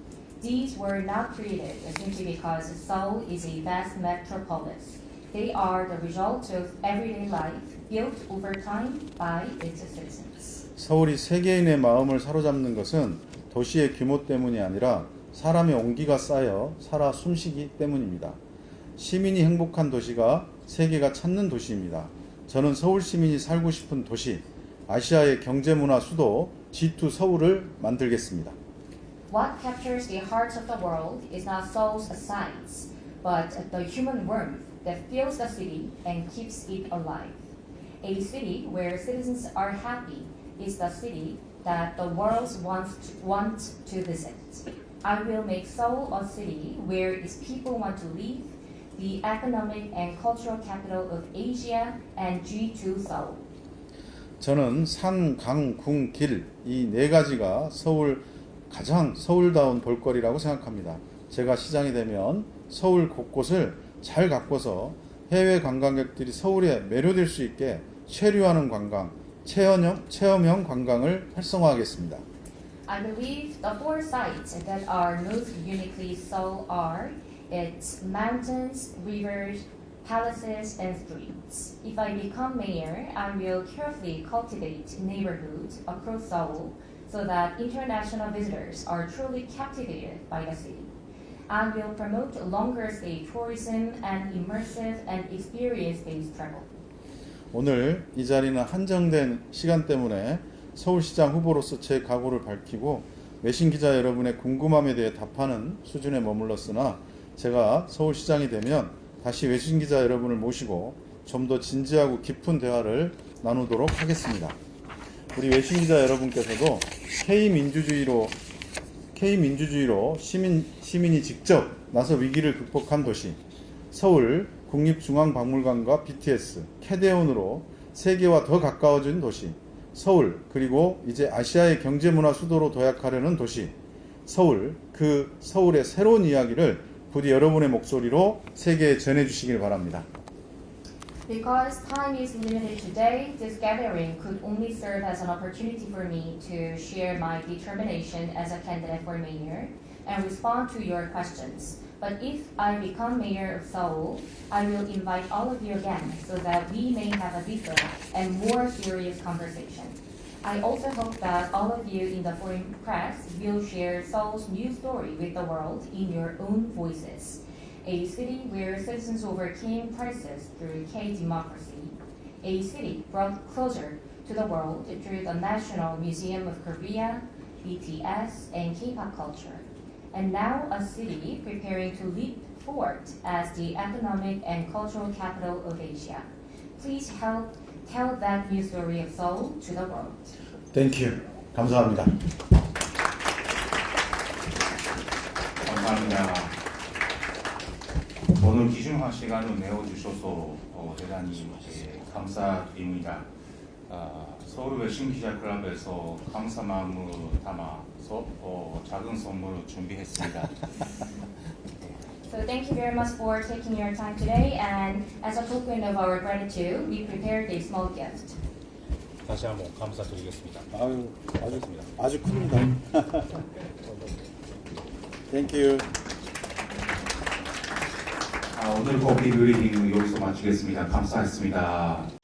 These were not created simply because Seoul is a vast metropolis. They are the result of everyday life built over time by its citizens. 서울이 세계인의 마음을 사로잡는 것은 도시의 규모 때문이 아니라 사람의 온기가 쌓여 살아 숨쉬기 때문입니다. 시민이 행복한 도시가 세계가 찾는 도시입니다. 저는 서울 시민이 살고 싶은 도시, 아시아의 경제문화 수도 G2 서울을 만들겠습니다. What captures the hearts of the world is not Seoul's sights, but the human warmth that fills the city and keeps it alive. A city where citizens are happy is the city that the world want to visit. I will make Seoul a city where its people want to live, the economic and cultural capital of Asia and G2 Seoul. 저는 산, 강, 궁, 길 이 네 가지가 서울 가장 서울다운 볼거리라고 생각합니다. 제가 시장이 되면 서울 곳곳을 잘 가꿔서 해외 관광객들이 서울에 매료될 수 있게 체류하는 관광, 체험형 관광을 활성화하겠습니다. I believe the four sites that are most uniquely Seoul are its mountains, rivers, palaces, and streets. If I become mayor, I will carefully cultivate neighborhoods across Seoul so that international visitors are truly captivated by the city. I will promote longer stay tourism and immersive and experience-based travel. 오늘 이 자리는 한정된 시간 때문에 서울시장 후보로서 제 각오를 밝히고 외신 기자 여러분의 궁금함에 대해 답하는 수준에 머물렀으나 제가 서울시장이 되면 다시 외신 기자 여러분을 모시고 좀 더 진지하고 깊은 대화를 나누도록 하겠습니다. 우리 외신 기자 여러분께서도 K민주주의로 시민이 직접 나서 위기를 극복한 도시, 서울 국립중앙박물관과 BTS, 캐대온으로 세계와 더 가까워진 도시, 서울, 그리고 이제 아시아의 경제문화 수도로 도약하려는 도시, 서울, 그 서울의 새로운 이야기를 부디 여러분의 목소리로 세계에 전해주시길 바랍니다. Because time is limited today, this gathering could only serve as an opportunity for me to share my determination as a candidate for mayor and respond to your questions. But if I become mayor of Seoul, I will invite all of you again so that we may have a deeper and more serious conversation. I also hope that all of you in the foreign press will share Seoul's new story with the world in your own voices. A city where citizens overcame crisis through K-democracy. A city brought closer to the world through the National Museum of Korea, BTS, and K-pop culture. And now a city preparing to leap forward as the economic and cultural capital of Asia. Please help tell that new story of Seoul to the world. Thank you. 감사합니다. 감사합니다. 오늘 귀중한 시간을 내어주셔서 대단히 감사드립니다. 서울 외신 기자클럽에서 감사 마음을 담아서 작은 선물을 준비했습니다. So thank you very much for taking your time today, and as a token of our gratitude, we prepared a small gift. 다시 한번 감사드리겠습니다. 아주 큽니다. Thank you. 오늘 커피 그리기는 여기서 마치겠습니다. 감사했습니다.